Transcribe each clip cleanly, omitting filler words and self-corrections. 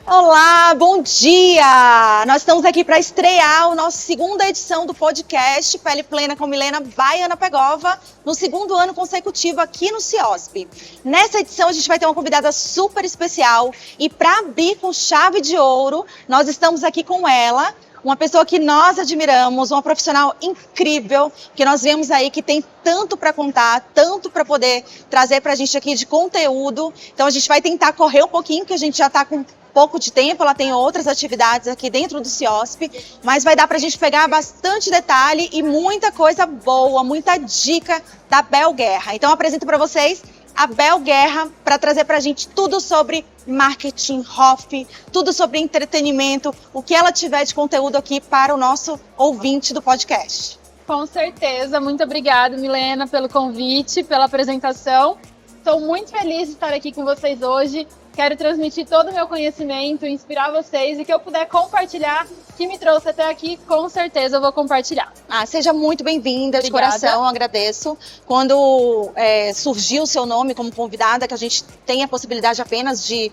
Olá, bom dia! Nós estamos aqui para estrear a nossa segunda edição do podcast Pele Plena com Milena by Ana Pegova, no segundo ano consecutivo aqui no CIOSP. Nessa edição a gente vai ter uma convidada super especial e para abrir com chave de ouro, nós estamos aqui com ela, uma pessoa que nós admiramos, uma profissional incrível, que nós vemos aí que tem tanto para contar, tanto para poder trazer para a gente aqui de conteúdo. Então a gente vai tentar correr um pouquinho, que a gente já está com pouco de tempo, ela tem outras atividades aqui dentro do CIOSP, mas vai dar para a gente pegar bastante detalhe e muita coisa boa, muita dica da Bel Guerra. Então eu apresento para vocês a Bel Guerra para trazer para a gente tudo sobre marketing, HOF, tudo sobre entretenimento, o que ela tiver de conteúdo aqui para o nosso ouvinte do podcast. Com certeza, muito obrigada, Milena, pelo convite, pela apresentação. Estou muito feliz de estar aqui com vocês hoje. Quero transmitir todo o meu conhecimento, inspirar vocês e que eu puder compartilhar, que me trouxe até aqui, com certeza eu vou compartilhar. Seja muito bem-vinda, de coração, agradeço. Quando surgiu o seu nome como convidada, que a gente tem a possibilidade apenas de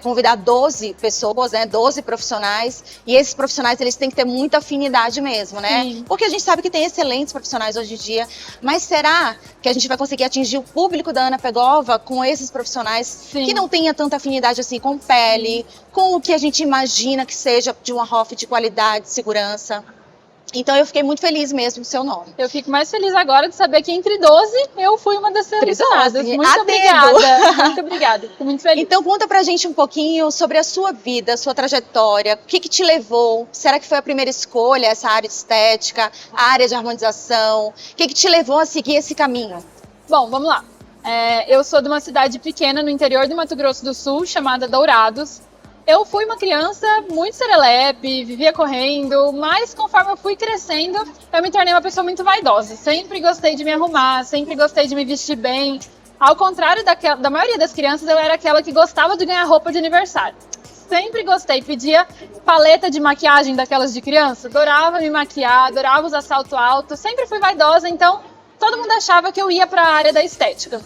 convidar 12 pessoas, né, 12 profissionais, e esses profissionais eles têm que ter muita afinidade mesmo, né? Sim. Porque a gente sabe que tem excelentes profissionais hoje em dia, mas será que a gente vai conseguir atingir o público da Ana Pegova com esses profissionais Sim. que não tenha tanta afinidade assim com pele, com o que a gente imagina que seja de uma HOF de qualidade, segurança? Então eu fiquei muito feliz mesmo com o seu nome. Eu fico mais feliz agora de saber que entre 12 eu fui uma das selecionadas. Muito Atendo. obrigada. Muito obrigada. Fico muito feliz. Então conta pra gente um pouquinho sobre a sua vida, a sua trajetória, o que te levou? Será que foi a primeira escolha, essa área de estética, a área de harmonização? O que te levou a seguir esse caminho? Bom, vamos lá. Eu sou de uma cidade pequena no interior do Mato Grosso do Sul, chamada Dourados. Eu fui uma criança muito serelepe, vivia correndo, mas conforme eu fui crescendo, eu me tornei uma pessoa muito vaidosa. Sempre gostei de me arrumar, sempre gostei de me vestir bem. Ao contrário da maioria das crianças, eu era aquela que gostava de ganhar roupa de aniversário. Sempre gostei, pedia paleta de maquiagem daquelas de criança, adorava me maquiar, adorava usar salto alto, sempre fui vaidosa, então todo mundo achava que eu ia para a área da estética.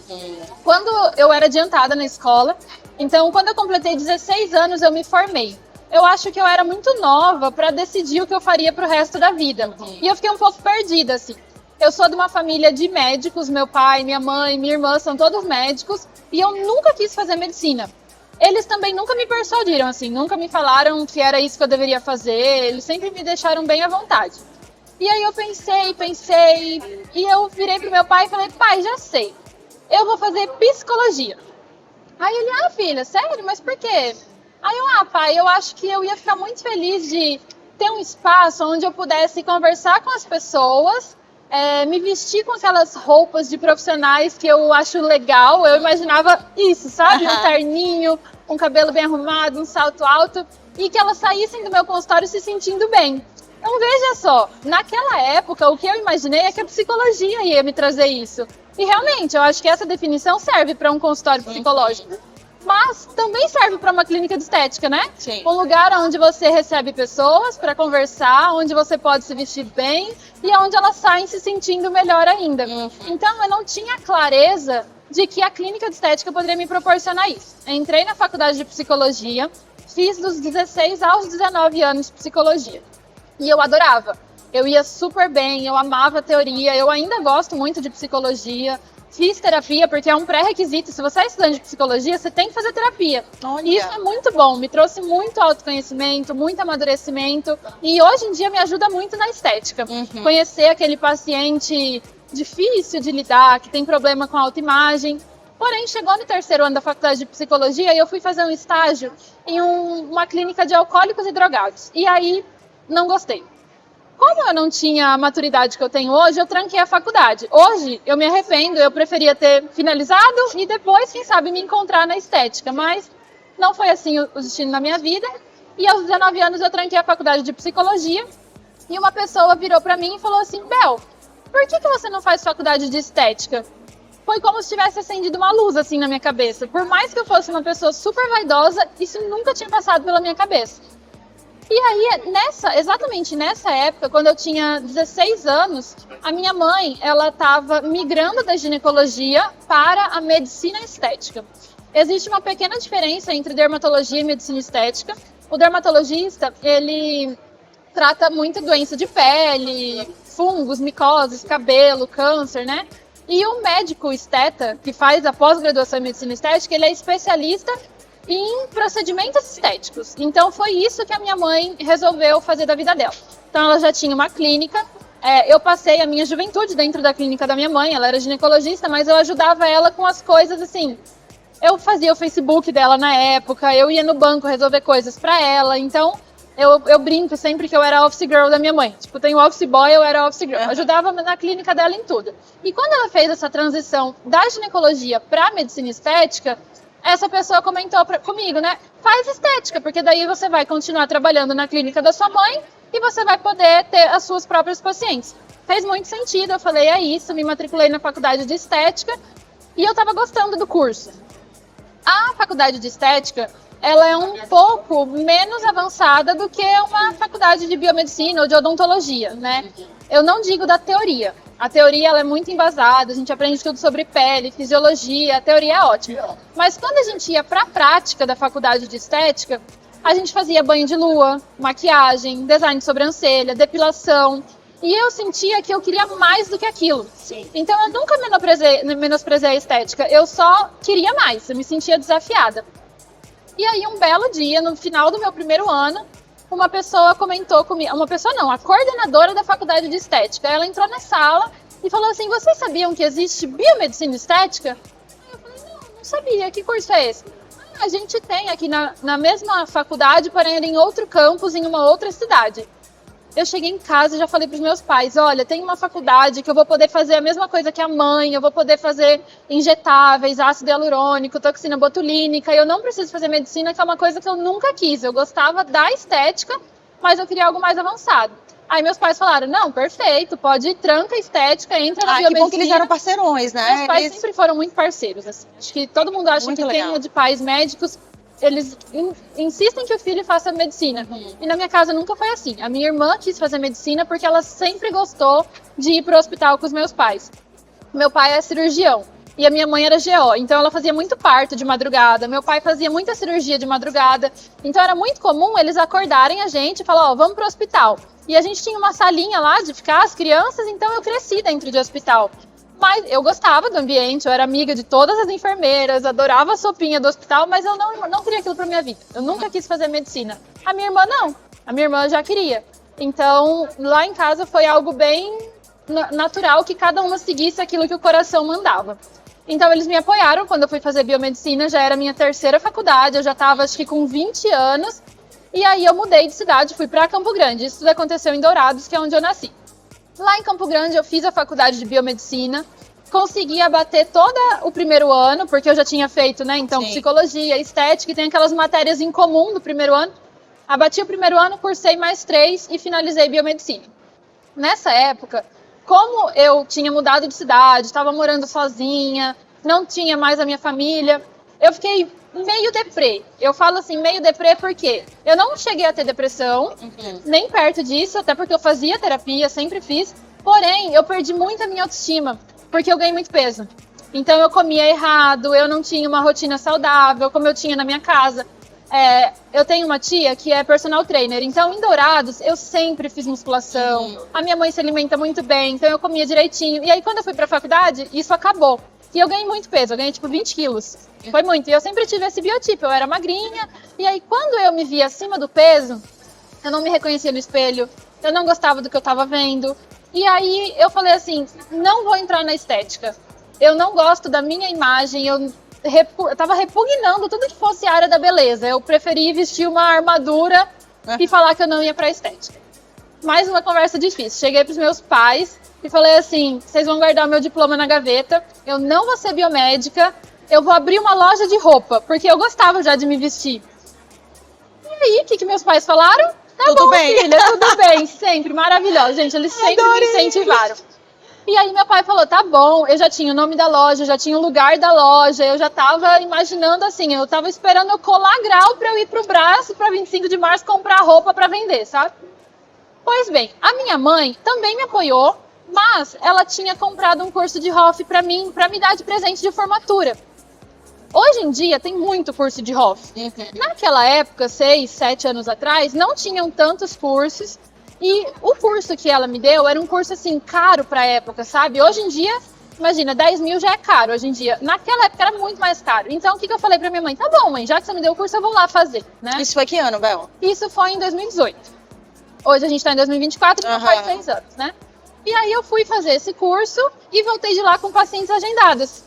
Quando eu era adiantada na escola, então quando eu completei 16 anos eu me formei. Eu acho que eu era muito nova para decidir o que eu faria para o resto da vida. E eu fiquei um pouco perdida, assim. Eu sou de uma família de médicos, meu pai, minha mãe, minha irmã são todos médicos, e eu nunca quis fazer medicina. Eles também nunca me persuadiram, assim, nunca me falaram que era isso que eu deveria fazer, eles sempre me deixaram bem à vontade. E aí eu pensei, e eu virei pro meu pai e falei, pai, já sei, eu vou fazer psicologia. Aí ele, filha, sério? Mas por quê? Aí eu, pai, eu acho que eu ia ficar muito feliz de ter um espaço onde eu pudesse conversar com as pessoas, me vestir com aquelas roupas de profissionais que eu acho legal. Eu imaginava isso, sabe? Um terninho, um cabelo bem arrumado, um salto alto, e que elas saíssem do meu consultório se sentindo bem. Então veja só, naquela época o que eu imaginei é que a psicologia ia me trazer isso. E realmente, eu acho que essa definição serve para um consultório psicológico. Mas também serve para uma clínica de estética, né? Sim. Um lugar onde você recebe pessoas para conversar, onde você pode se vestir bem e onde elas saem se sentindo melhor ainda. Então eu não tinha clareza de que a clínica de estética poderia me proporcionar isso. Entrei na faculdade de psicologia, fiz dos 16 aos 19 anos psicologia. E eu adorava, eu ia super bem, eu amava a teoria, eu ainda gosto muito de psicologia, fiz terapia porque é um pré-requisito, se você é estudante de psicologia, você tem que fazer terapia. Olha. E isso é muito bom, me trouxe muito autoconhecimento, muito amadurecimento e hoje em dia me ajuda muito na estética. Conhecer aquele paciente difícil de lidar, que tem problema com a autoimagem. Porém, chegou no terceiro ano da faculdade de psicologia e eu fui fazer um estágio em uma clínica de alcoólicos e drogados. E aí, não gostei. Como eu não tinha a maturidade que eu tenho hoje, eu tranquei a faculdade. Hoje, eu me arrependo, eu preferia ter finalizado e depois, quem sabe, me encontrar na estética. Mas não foi assim o destino da minha vida. E aos 19 anos eu tranquei a faculdade de psicologia e uma pessoa virou pra mim e falou assim, Bel, por que você não faz faculdade de estética? Foi como se tivesse acendido uma luz assim na minha cabeça. Por mais que eu fosse uma pessoa super vaidosa, isso nunca tinha passado pela minha cabeça. E aí, exatamente nessa época, quando eu tinha 16 anos, a minha mãe, ela estava migrando da ginecologia para a medicina estética. Existe uma pequena diferença entre dermatologia e medicina estética. O dermatologista, ele trata muito doença de pele, fungos, micoses, cabelo, câncer, né? E o médico esteta, que faz a pós-graduação em medicina estética, ele é especialista em procedimentos estéticos. Então foi isso que a minha mãe resolveu fazer da vida dela. Então ela já tinha uma clínica, eu passei a minha juventude dentro da clínica da minha mãe, ela era ginecologista, mas eu ajudava ela com as coisas assim. Eu fazia o Facebook dela na época, eu ia no banco resolver coisas para ela, então eu brinco sempre que eu era office girl da minha mãe. Tipo, tem o office boy, eu era office girl. Eu ajudava na clínica dela em tudo. E quando ela fez essa transição da ginecologia para medicina estética, essa pessoa comentou comigo, né? Faz estética, porque daí você vai continuar trabalhando na clínica da sua mãe e você vai poder ter as suas próprias pacientes. Fez muito sentido, eu falei, é isso, me matriculei na faculdade de estética e eu estava gostando do curso. A faculdade de estética, ela é um pouco menos avançada do que uma faculdade de biomedicina ou de odontologia, né? Eu não digo da teoria. A teoria ela é muito embasada, a gente aprende tudo sobre pele, fisiologia, a teoria é ótima. Mas quando a gente ia para a prática da faculdade de estética, a gente fazia banho de lua, maquiagem, design de sobrancelha, depilação. E eu sentia que eu queria mais do que aquilo. Sim. Então eu nunca menosprezei a estética, eu só queria mais, eu me sentia desafiada. E aí um belo dia, no final do meu primeiro ano, uma pessoa comentou comigo, uma pessoa não, a coordenadora da faculdade de estética, ela entrou na sala e falou assim, vocês sabiam que existe biomedicina estética? Eu falei, não sabia, que curso é esse? A gente tem aqui na mesma faculdade, porém em outro campus, em uma outra cidade. Eu cheguei em casa e já falei para os meus pais, olha, tem uma faculdade que eu vou poder fazer a mesma coisa que a mãe, eu vou poder fazer injetáveis, ácido hialurônico, toxina botulínica, e eu não preciso fazer medicina, que é uma coisa que eu nunca quis. Eu gostava da estética, mas eu queria algo mais avançado. Aí meus pais falaram, não, perfeito, pode ir, tranca a estética, entra na biomedicina. Que bom que eles eram parceirões, né? Meus pais sempre foram muito parceiros, assim. Acho que todo mundo acha muito que legal. Quem é de pais médicos, eles insistem que o filho faça medicina. E na minha casa nunca foi assim. A minha irmã quis fazer medicina porque ela sempre gostou de ir para o hospital com os meus pais. Meu pai é cirurgião e a minha mãe era GO, então ela fazia muito parto de madrugada. Meu pai fazia muita cirurgia de madrugada. Então era muito comum eles acordarem a gente e falar, vamos para o hospital. E a gente tinha uma salinha lá de ficar as crianças, então eu cresci dentro de hospital. Mas eu gostava do ambiente, eu era amiga de todas as enfermeiras, adorava a sopinha do hospital, mas eu não queria aquilo para minha vida. Eu nunca quis fazer medicina. A minha irmã não, a minha irmã já queria. Então, lá em casa foi algo bem natural que cada uma seguisse aquilo que o coração mandava. Então, eles me apoiaram quando eu fui fazer biomedicina, já era a minha terceira faculdade, eu já estava acho que com 20 anos. E aí eu mudei de cidade, fui para Campo Grande. Isso tudo aconteceu em Dourados, que é onde eu nasci. Lá em Campo Grande eu fiz a faculdade de biomedicina, consegui abater todo o primeiro ano, porque eu já tinha feito, né, então, sim, psicologia, estética, e tem aquelas matérias em comum do primeiro ano. Abati o primeiro ano, cursei mais 3 e finalizei biomedicina. Nessa época, como eu tinha mudado de cidade, estava morando sozinha, não tinha mais a minha família, eu fiquei meio deprê. Eu falo assim, meio deprê porque eu não cheguei a ter depressão, nem perto disso, até porque eu fazia terapia, sempre fiz. Porém, eu perdi muito a minha autoestima, porque eu ganhei muito peso. Então eu comia errado, eu não tinha uma rotina saudável, como eu tinha na minha casa. Eu tenho uma tia que é personal trainer, então em Dourados eu sempre fiz musculação. A minha mãe se alimenta muito bem, então eu comia direitinho. E aí quando eu fui pra faculdade, isso acabou. E eu ganhei muito peso, eu ganhei tipo 20 quilos. Foi muito. E eu sempre tive esse biotipo, eu era magrinha. E aí quando eu me via acima do peso, eu não me reconhecia no espelho, eu não gostava do que eu tava vendo. E aí eu falei assim, não vou entrar na estética. Eu não gosto da minha imagem, eu tava repugnando tudo que fosse área da beleza. Eu preferi vestir uma armadura e falar que eu não ia pra estética. Mais uma conversa difícil. Cheguei pros meus pais e falei assim, vocês vão guardar o meu diploma na gaveta, eu não vou ser biomédica, eu vou abrir uma loja de roupa, porque eu gostava já de me vestir. E aí, o que meus pais falaram? Tá tudo bom, bem, filha, tudo bem, sempre, maravilhoso. Gente, eles sempre me incentivaram. E aí meu pai falou, tá bom, eu já tinha o nome da loja, já tinha o lugar da loja, eu já tava imaginando assim, eu tava esperando eu colar grau pra eu ir pro braço pra 25 de março comprar roupa pra vender, sabe? Pois bem, a minha mãe também me apoiou, mas ela tinha comprado um curso de Hof pra mim, pra me dar de presente de formatura. Hoje em dia tem muito curso de Hoff. Naquela época, 6, 7 anos atrás, não tinham tantos cursos. E o curso que ela me deu era um curso assim, caro pra época, sabe? Hoje em dia, imagina, 10 mil já é caro hoje em dia. Naquela época era muito mais caro. Então o que eu falei pra minha mãe? Tá bom, mãe, já que você me deu o curso, eu vou lá fazer, né? Isso foi que ano, Bel? Isso foi em 2018. Hoje a gente tá em 2024, então faz 6 anos, né? E aí eu fui fazer esse curso e voltei de lá com pacientes agendadas.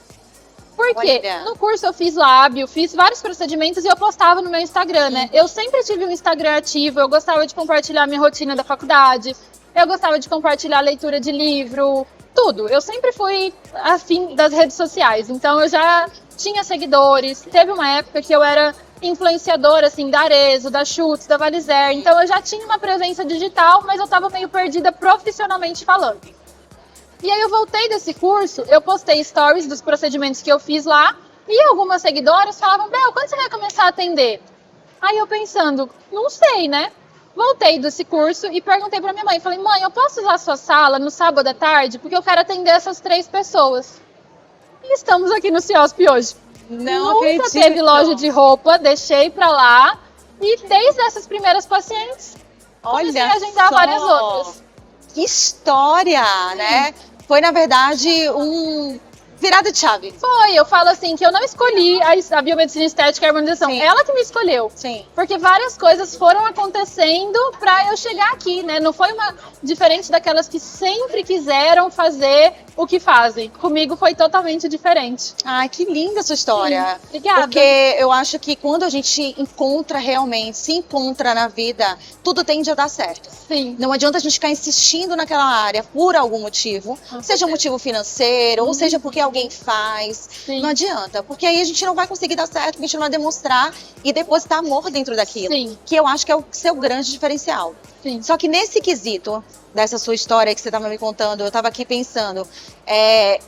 Porque no curso eu fiz lábio, fiz vários procedimentos e eu postava no meu Instagram, né? Eu sempre tive um Instagram ativo, eu gostava de compartilhar minha rotina da faculdade, eu gostava de compartilhar leitura de livro, tudo. Eu sempre fui afim das redes sociais, então eu já tinha seguidores. Teve uma época que eu era influenciadora, assim, da Arezzo, da Schutz, da Valizer, então eu já tinha uma presença digital, mas eu tava meio perdida profissionalmente falando. E aí eu voltei desse curso, eu postei stories dos procedimentos que eu fiz lá e algumas seguidoras falavam, Bel, quando você vai começar a atender? Aí eu pensando, não sei, né? Voltei desse curso e perguntei pra minha mãe, falei, mãe, eu posso usar a sua sala no sábado à tarde? Porque eu quero atender essas 3 pessoas. E estamos aqui no CIOSP hoje. Nunca teve loja de roupa, deixei pra lá e desde essas primeiras pacientes, comecei a agendar várias outras. Que história, né? Foi, na verdade, virada de chave. Foi, eu falo assim, que eu não escolhi a biomedicina estética e a harmonização. Sim. Ela que me escolheu. Sim. Porque várias coisas foram acontecendo pra eu chegar aqui, né? Não foi uma diferente daquelas que sempre quiseram fazer o que fazem. Comigo foi totalmente diferente. Ai, que linda a sua história. Sim. Obrigada. Porque eu acho que quando a gente se encontra na vida, tudo tende a dar certo. Sim. Não adianta a gente ficar insistindo naquela área por algum motivo, seja um motivo financeiro, ou seja porque alguém faz. Sim. Não adianta, porque aí a gente não vai conseguir dar certo, a gente não vai demonstrar e depositar amor dentro daquilo. Sim. Que eu acho que é o seu grande diferencial. Sim. Só que nesse quesito dessa sua história que você estava me contando, eu estava aqui pensando,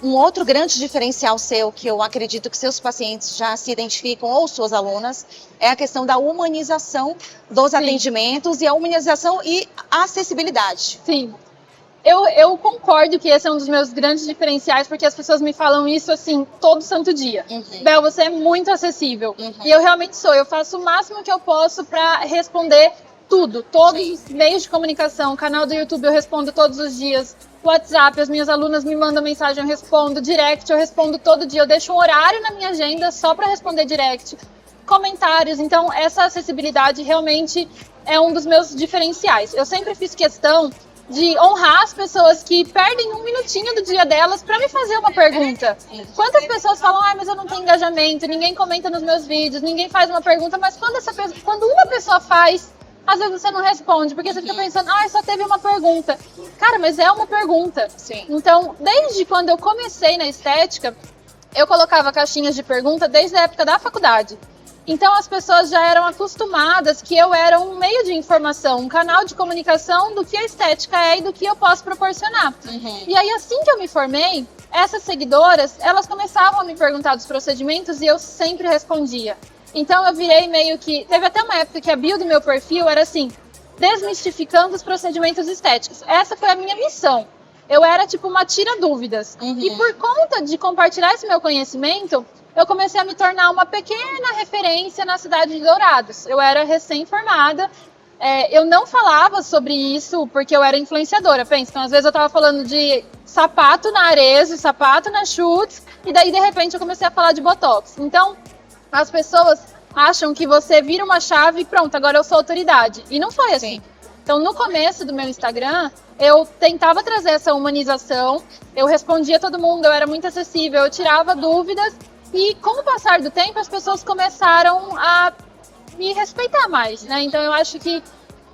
um outro grande diferencial seu, que eu acredito que seus pacientes já se identificam, ou suas alunas, é a questão da humanização dos atendimentos e a humanização e a acessibilidade. Sim. Eu concordo que esse é um dos meus grandes diferenciais, porque as pessoas me falam isso, assim, todo santo dia. Bel, você é muito acessível. E eu realmente sou. Eu faço o máximo que eu posso para responder tudo. Todos os meios de comunicação. Canal do YouTube eu respondo todos os dias. WhatsApp, as minhas alunas me mandam mensagem, eu respondo. Direct, eu respondo todo dia. Eu deixo um horário na minha agenda só para responder direct. Comentários. Então, essa acessibilidade realmente é um dos meus diferenciais. Eu sempre fiz questão de honrar as pessoas que perdem um minutinho do dia delas para me fazer uma pergunta. Quantas pessoas falam, mas eu não tenho engajamento, ninguém comenta nos meus vídeos, ninguém faz uma pergunta, mas quando uma pessoa faz, às vezes você não responde, porque você fica pensando, só teve uma pergunta. Cara, mas é uma pergunta. Sim. Então, desde quando eu comecei na estética, eu colocava caixinhas de pergunta desde a época da faculdade. Então as pessoas já eram acostumadas que eu era um meio de informação, um canal de comunicação do que a estética é e do que eu posso proporcionar. E aí assim que eu me formei, essas seguidoras, elas começavam a me perguntar dos procedimentos e eu sempre respondia. Então eu virei meio que... Teve até uma época que a bio do meu perfil era assim, desmistificando os procedimentos estéticos. Essa foi a minha missão. Eu era tipo uma tira-dúvidas. E por conta de compartilhar esse meu conhecimento, eu comecei a me tornar uma pequena referência na cidade de Dourados. Eu era recém-formada, eu não falava sobre isso porque eu era influenciadora. Pensa, então às vezes eu tava falando de sapato na Arezzo, sapato na Schutz, e daí de repente eu comecei a falar de Botox. Então as pessoas acham que você vira uma chave e pronto, agora eu sou autoridade. E não foi assim. Sim. Então no começo do meu Instagram, eu tentava trazer essa humanização, eu respondia todo mundo, eu era muito acessível, eu tirava dúvidas. E com o passar do tempo, as pessoas começaram a me respeitar mais, né? Então eu acho que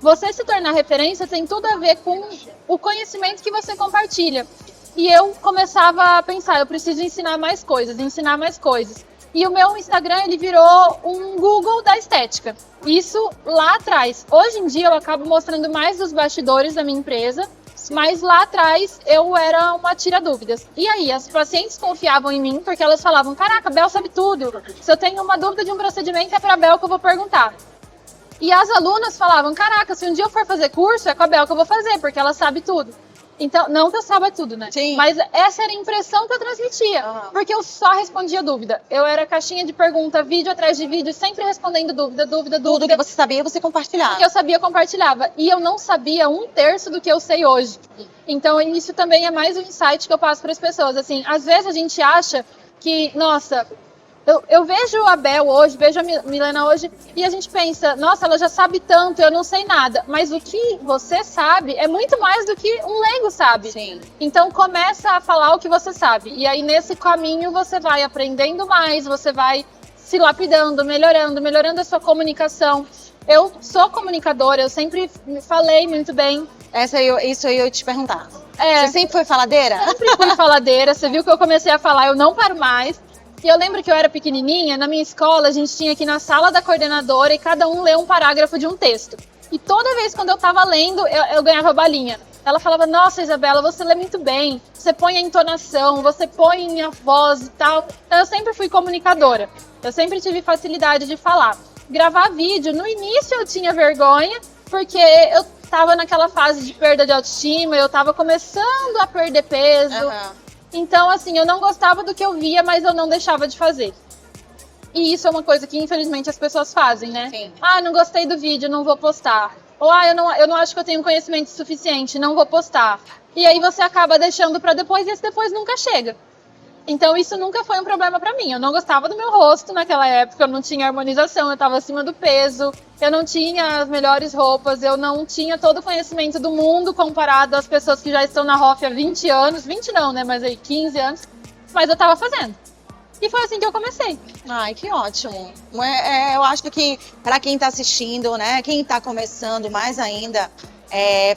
você se tornar referência tem tudo a ver com o conhecimento que você compartilha. E eu começava a pensar, eu preciso ensinar mais coisas. E o meu Instagram, ele virou um Google da estética. Isso lá atrás. Hoje em dia eu acabo mostrando mais dos bastidores da minha empresa, mas lá atrás eu era uma tira-dúvidas. E aí, as pacientes confiavam em mim porque elas falavam, caraca, a Bel sabe tudo. Se eu tenho uma dúvida de um procedimento, é pra Bel que eu vou perguntar. E as alunas falavam, caraca, se um dia eu for fazer curso, é com a Bel que eu vou fazer, porque ela sabe tudo. Então, não que eu saiba tudo, né? Sim. Mas essa era a impressão que eu transmitia. Porque eu só respondia dúvida. Eu era caixinha de pergunta, vídeo atrás de vídeo, sempre respondendo dúvida. Tudo que você sabia, você compartilhava. O que eu sabia, eu compartilhava. E eu não sabia 1/3 do que eu sei hoje. Então, isso também é mais um insight que eu passo para as pessoas. Assim, às vezes a gente acha que, nossa... Eu vejo a Bel hoje, vejo a Milena hoje, e a gente pensa, nossa, ela já sabe tanto, eu não sei nada. Mas o que você sabe é muito mais do que um leigo sabe. Sim. Então começa a falar o que você sabe. E aí nesse caminho você vai aprendendo mais, você vai se lapidando, melhorando a sua comunicação. Eu sou comunicadora, eu sempre me falei muito bem. Isso eu ia te perguntar. É, Você sempre foi faladeira? sempre fui faladeira, você viu que eu comecei a falar, eu não paro mais. E eu lembro que eu era pequenininha, na minha escola a gente tinha aqui na sala da coordenadora e cada um lê um parágrafo de um texto. E toda vez quando eu tava lendo, eu ganhava balinha. Ela falava, nossa, Isabela, você lê muito bem, você põe a entonação, você põe a voz e tal. Então eu sempre fui comunicadora, eu sempre tive facilidade de falar. Gravar vídeo, no início eu tinha vergonha, porque eu tava naquela fase de perda de autoestima, eu tava começando a perder peso. Então, assim, eu não gostava do que eu via, mas eu não deixava de fazer. E isso é uma coisa que, infelizmente, as pessoas fazem, né? Sim. Ah, não gostei do vídeo, não vou postar. Ou, eu não acho que eu tenho conhecimento suficiente, não vou postar. E aí você acaba deixando pra depois e esse depois nunca chega. Então, isso nunca foi um problema pra mim. Eu não gostava do meu rosto naquela época, eu não tinha harmonização, eu tava acima do peso, eu não tinha as melhores roupas, eu não tinha todo o conhecimento do mundo comparado às pessoas que já estão na ROF há 20 anos. 20 não, né? Mas aí 15 anos. Mas eu tava fazendo. E foi assim que eu comecei. Ai, que ótimo. Eu acho que para quem está assistindo, né, quem está começando mais ainda,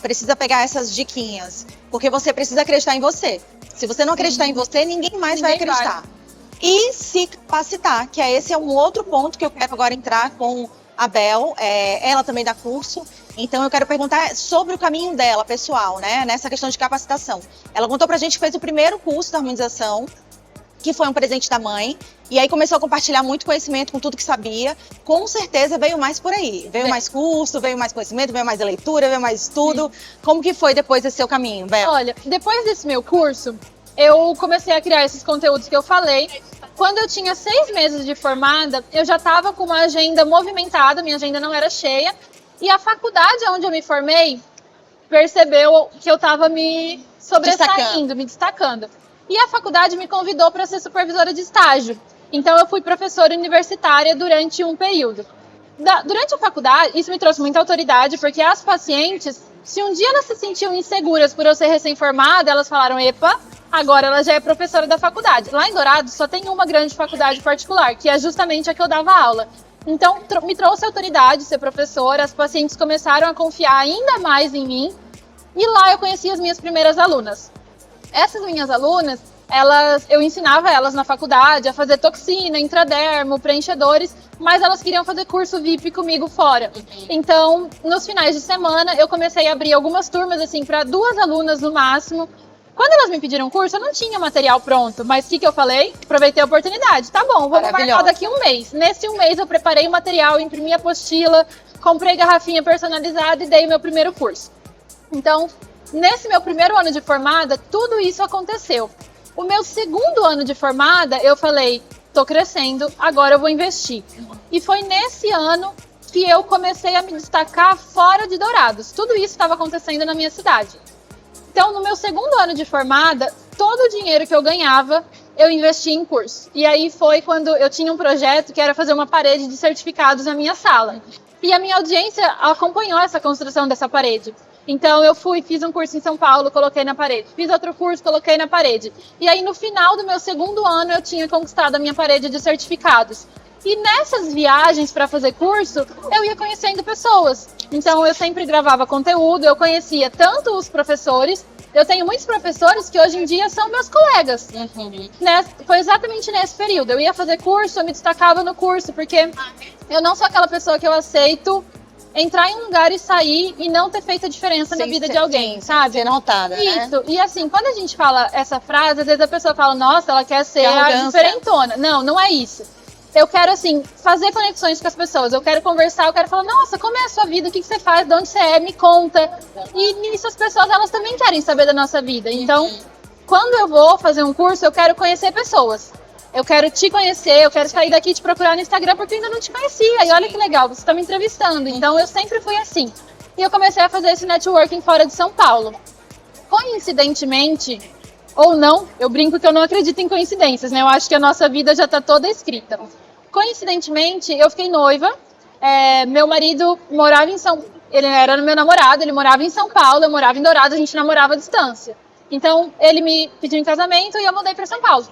precisa pegar essas diquinhas. Porque você precisa acreditar em você. Se você não acreditar em você, ninguém mais vai acreditar. E se capacitar, que esse é um outro ponto que eu quero agora entrar com a Bel. Ela também dá curso. Então eu quero perguntar sobre o caminho dela, pessoal, né, nessa questão de capacitação. Ela contou pra gente que fez o primeiro curso da harmonização, que foi um presente da mãe, e aí começou a compartilhar muito conhecimento com tudo que sabia. Com certeza veio mais por aí. Veio mais curso, veio mais conhecimento, veio mais leitura, veio mais estudo. Sim. Como que foi depois desse seu caminho, Bel? Olha, depois desse meu curso, eu comecei a criar esses conteúdos que eu falei. Quando eu tinha 6 meses de formada, eu já estava com uma agenda movimentada, minha agenda não era cheia, e a faculdade onde eu me formei percebeu que eu estava me sobressaindo, me destacando. E a faculdade me convidou para ser supervisora de estágio. Então eu fui professora universitária durante um período. Durante a faculdade, isso me trouxe muita autoridade, porque as pacientes, se um dia elas se sentiam inseguras por eu ser recém-formada, elas falaram, epa, agora ela já é professora da faculdade. Lá em Dourados só tem uma grande faculdade particular, que é justamente a que eu dava aula. Então me trouxe autoridade ser professora, as pacientes começaram a confiar ainda mais em mim, e lá eu conheci as minhas primeiras alunas. Essas minhas alunas, eu ensinava elas na faculdade a fazer toxina, intradermo, preenchedores, mas elas queriam fazer curso VIP comigo fora. Então, nos finais de semana, eu comecei a abrir algumas turmas, assim, para 2 alunas no máximo. Quando elas me pediram curso, eu não tinha material pronto, mas o que eu falei? Aproveitei a oportunidade. Tá bom, vamos marcar daqui um mês. Nesse um mês, eu preparei o material, imprimi a apostila, comprei garrafinha personalizada e dei meu primeiro curso. Então, nesse meu primeiro ano de formada, tudo isso aconteceu. O meu segundo ano de formada, eu falei, tô crescendo, agora eu vou investir. E foi nesse ano que eu comecei a me destacar fora de Dourados. Tudo isso estava acontecendo na minha cidade. Então, no meu segundo ano de formada, todo o dinheiro que eu ganhava, eu investi em curso. E aí foi quando eu tinha um projeto que era fazer uma parede de certificados na minha sala. E a minha audiência acompanhou essa construção dessa parede. Então eu fiz um curso em São Paulo, coloquei na parede. Fiz outro curso, coloquei na parede. E aí no final do meu segundo ano eu tinha conquistado a minha parede de certificados. E nessas viagens para fazer curso, eu ia conhecendo pessoas. Então eu sempre gravava conteúdo, eu conhecia tanto os professores. Eu tenho muitos professores que hoje em dia são meus colegas. Foi exatamente nesse período. Eu ia fazer curso, eu me destacava no curso, porque eu não sou aquela pessoa que eu aceito entrar em um lugar e sair e não ter feito a diferença na vida de alguém, sabe? Ser notada, né? Isso. E assim, quando a gente fala essa frase, às vezes a pessoa fala, nossa, ela quer ser a diferentona. Não, não é isso. eu quero, assim, fazer conexões com as pessoas. Eu quero conversar, eu quero falar, nossa, como é a sua vida? O que você faz? De onde você é? Me conta. E nisso as pessoas, elas também querem saber da nossa vida. Então, quando eu vou fazer um curso, eu quero conhecer pessoas. Eu quero te conhecer, eu quero sair daqui e te procurar no Instagram porque eu ainda não te conhecia. E olha que legal, você está me entrevistando. Então, eu sempre fui assim. E eu comecei a fazer esse networking fora de São Paulo. Coincidentemente, ou não, eu brinco que eu não acredito em coincidências, né? Eu acho que a nossa vida já está toda escrita. Coincidentemente, eu fiquei noiva, meu marido morava ele era meu namorado, ele morava em São Paulo, eu morava em Dourados, a gente namorava à distância. Então, ele me pediu em casamento e eu mudei para São Paulo.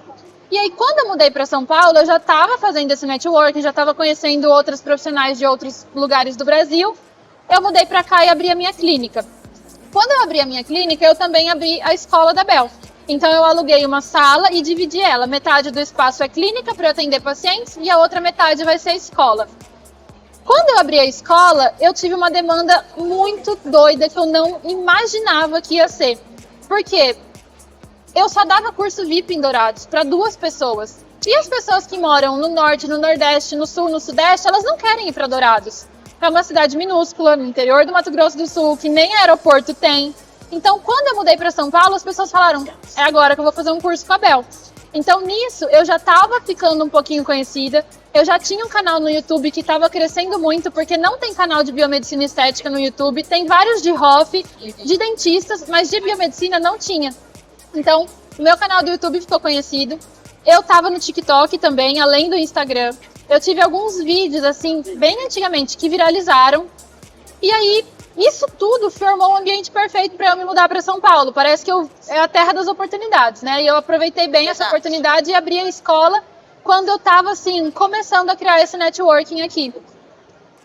E aí, quando eu mudei para São Paulo, eu já estava fazendo esse networking, já estava conhecendo outros profissionais de outros lugares do Brasil. Eu mudei para cá e abri a minha clínica. Quando eu abri a minha clínica, eu também abri a escola da Bel. Então, eu aluguei uma sala e dividi ela. Metade do espaço é clínica para eu atender pacientes e a outra metade vai ser a escola. Quando eu abri a escola, eu tive uma demanda muito doida que eu não imaginava que ia ser. Por quê? Eu só dava curso VIP em Dourados para 2 pessoas. E as pessoas que moram no norte, no nordeste, no sul, no sudeste, elas não querem ir para Dourados. É uma cidade minúscula, no interior do Mato Grosso do Sul, que nem aeroporto tem. Então, quando eu mudei para São Paulo, as pessoas falaram, é agora que eu vou fazer um curso com a Bel. Então, nisso, eu já estava ficando um pouquinho conhecida. Eu já tinha um canal no YouTube que estava crescendo muito, porque não tem canal de biomedicina estética no YouTube. Tem vários de HOF, de dentistas, mas de biomedicina não tinha. Então, o meu canal do YouTube ficou conhecido. Eu estava no TikTok também, além do Instagram. Eu tive alguns vídeos, assim, bem antigamente, que viralizaram. E aí, isso tudo formou um ambiente perfeito para eu me mudar para São Paulo. Parece que é a terra das oportunidades, né? E eu aproveitei bem essa oportunidade e abri a escola quando eu estava, assim, começando a criar esse networking aqui.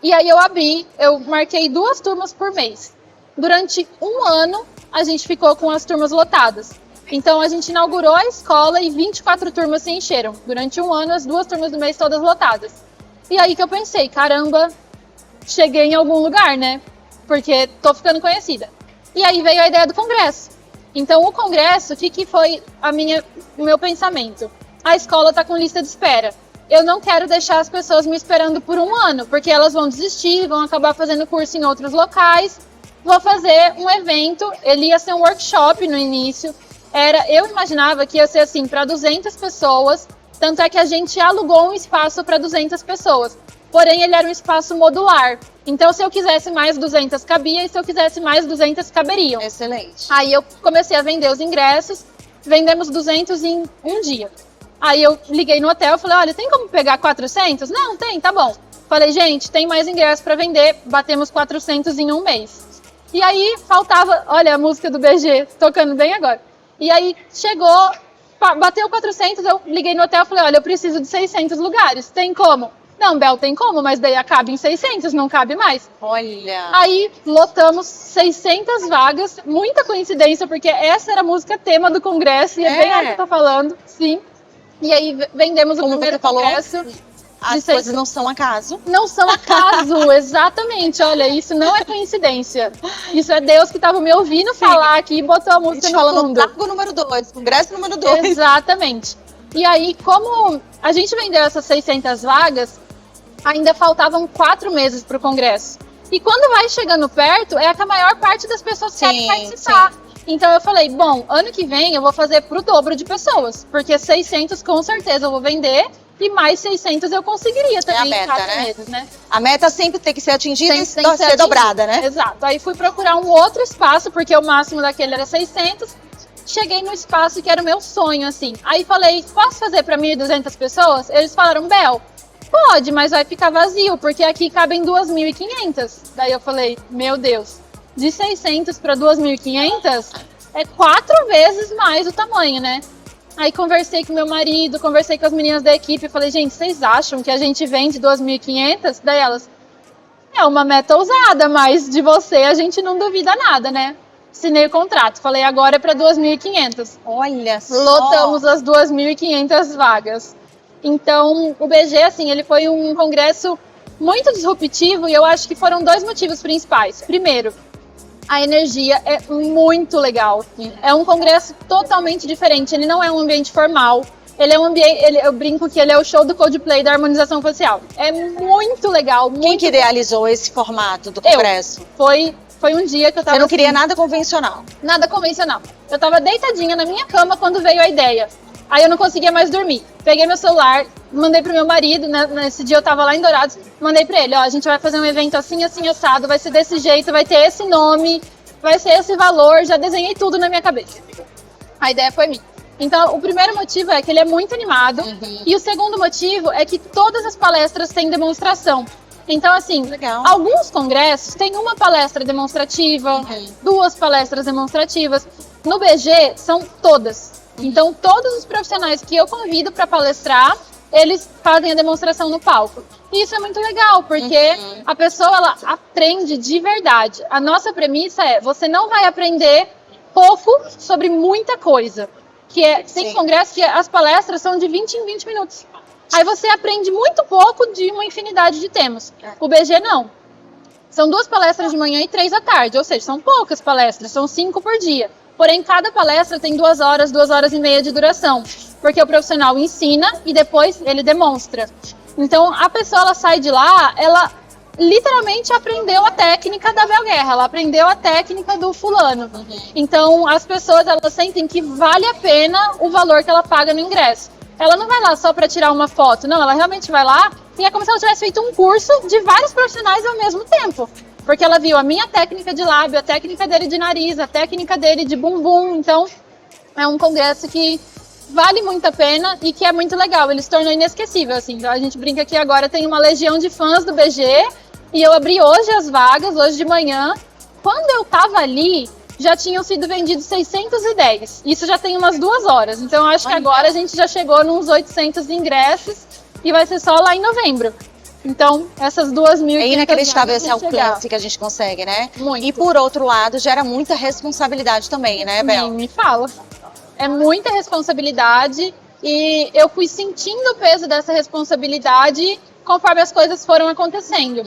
E aí eu marquei 2 turmas por mês. Durante um ano, a gente ficou com as turmas lotadas. Então, a gente inaugurou a escola e 24 turmas se encheram. Durante um ano, as 2 turmas do mês todas lotadas. E aí que eu pensei, caramba, cheguei em algum lugar, né? Porque tô ficando conhecida. E aí veio a ideia do congresso. Então, o congresso, o que foi o meu pensamento? A escola tá com lista de espera. Eu não quero deixar as pessoas me esperando por um ano, porque elas vão desistir, vão acabar fazendo curso em outros locais. Vou fazer um evento, ele ia ser um workshop no início. Eu imaginava que ia ser assim, para 200 pessoas, tanto é que a gente alugou um espaço para 200 pessoas. Porém, ele era um espaço modular. Então, se eu quisesse mais 200, cabia, e se eu quisesse mais 200, caberiam. Excelente. Aí eu comecei a vender os ingressos, vendemos 200 em um dia. Aí eu liguei no hotel e falei, olha, tem como pegar 400? Não, tem, tá bom. Falei, gente, tem mais ingressos para vender, batemos 400 em um mês. E aí faltava, olha a música do BG, tocando bem agora. E aí chegou, bateu 400, eu liguei no hotel e falei, olha, eu preciso de 600 lugares, tem como? Não, Bel, tem como, mas daí cabe em 600, não cabe mais. Olha! Aí lotamos 600 vagas, muita coincidência, porque essa era a música tema do congresso, e é bem ela que tá falando, sim. E aí vendemos o primeiro congresso. As coisas não são acaso. Não são acaso, exatamente. Olha, isso não é coincidência. Isso é Deus que estava me ouvindo falar aqui e botou a música no fundo. Largo número 2, congresso número 2. Exatamente. E aí, como a gente vendeu essas 600 vagas, ainda faltavam 4 meses para o congresso. E quando vai chegando perto, é que a maior parte das pessoas querem participar. Sim. Então eu falei, bom, ano que vem eu vou fazer pro dobro de pessoas, porque 600 com certeza eu vou vender e mais 600 eu conseguiria também em 4 meses, né? A meta sempre tem que ser atingida e ser dobrada, né? Exato. Aí fui procurar um outro espaço, porque o máximo daquele era 600. Cheguei no espaço que era o meu sonho, assim. Aí falei, posso fazer para 1.200 pessoas? Eles falaram, Bel, pode, mas vai ficar vazio, porque aqui cabem 2.500. Daí eu falei, meu Deus, de 600 para 2.500 é 4 vezes mais o tamanho, né? Aí conversei com meu marido, conversei com as meninas da equipe, falei, gente, vocês acham que a gente vende 2.500? Daí elas, é uma meta ousada, mas de você a gente não duvida nada, né? Assinei o contrato, falei, agora é para 2.500. Olha só! Lotamos as 2.500 vagas. Então, o BG, assim, ele foi um congresso muito disruptivo e eu acho que foram 2 motivos principais. Primeiro, a energia é muito legal. É um congresso totalmente diferente, ele não é um ambiente formal. Ele é um ambiente, eu brinco que ele é o show do Coldplay da harmonização facial. É muito legal. Quem que idealizou esse formato do congresso? Foi um dia que eu tava... Você não queria nada convencional? Nada convencional. Eu tava deitadinha na minha cama quando veio a ideia. Aí eu não conseguia mais dormir. Peguei meu celular, mandei pro meu marido, né? Nesse dia eu tava lá em Dourados, mandei pra ele, ó, a gente vai fazer um evento assim, assim, assado, vai ser desse jeito, vai ter esse nome, vai ser esse valor, já desenhei tudo na minha cabeça. A ideia foi minha. Então, o primeiro motivo é que ele é muito animado, e o segundo motivo é que todas as palestras têm demonstração. Então, assim, legal. Alguns congressos têm uma palestra demonstrativa, 2 palestras demonstrativas. No BG, são todas. Então, todos os profissionais que eu convido para palestrar, eles fazem a demonstração no palco. E isso é muito legal, porque a pessoa ela aprende de verdade. A nossa premissa é, você não vai aprender pouco sobre muita coisa. Tem congressos que as palestras são de 20 em 20 minutos. Aí você aprende muito pouco de uma infinidade de temas. O BG não. São 2 palestras de manhã e 3 à tarde, ou seja, são poucas palestras, são 5 por dia. Porém, cada palestra tem 2 horas, 2 horas e meia de duração, porque o profissional ensina e depois ele demonstra. Então, a pessoa ela sai de lá, ela literalmente aprendeu a técnica da Bel Guerra, ela aprendeu a técnica do fulano. Então, as pessoas elas sentem que vale a pena o valor que ela paga no ingresso. Ela não vai lá só para tirar uma foto, não, ela realmente vai lá e é como se ela tivesse feito um curso de vários profissionais ao mesmo tempo. Porque ela viu a minha técnica de lábio, a técnica dele de nariz, a técnica dele de bumbum. Então, é um congresso que vale muito a pena e que é muito legal. Ele se tornou inesquecível, assim. Então, a gente brinca que agora tem uma legião de fãs do BG. E eu abri hoje as vagas, hoje de manhã. Quando eu tava ali, já tinham sido vendidos 610. Isso já tem umas 2 horas. Então, eu acho que agora a gente já chegou nos 800 ingressos. E vai ser só lá em novembro. Então, essas 2.000... É inacreditável esse alcance que a gente consegue, né? Muito. E por outro lado, gera muita responsabilidade também, né, Bel? Me fala. É muita responsabilidade e eu fui sentindo o peso dessa responsabilidade conforme as coisas foram acontecendo.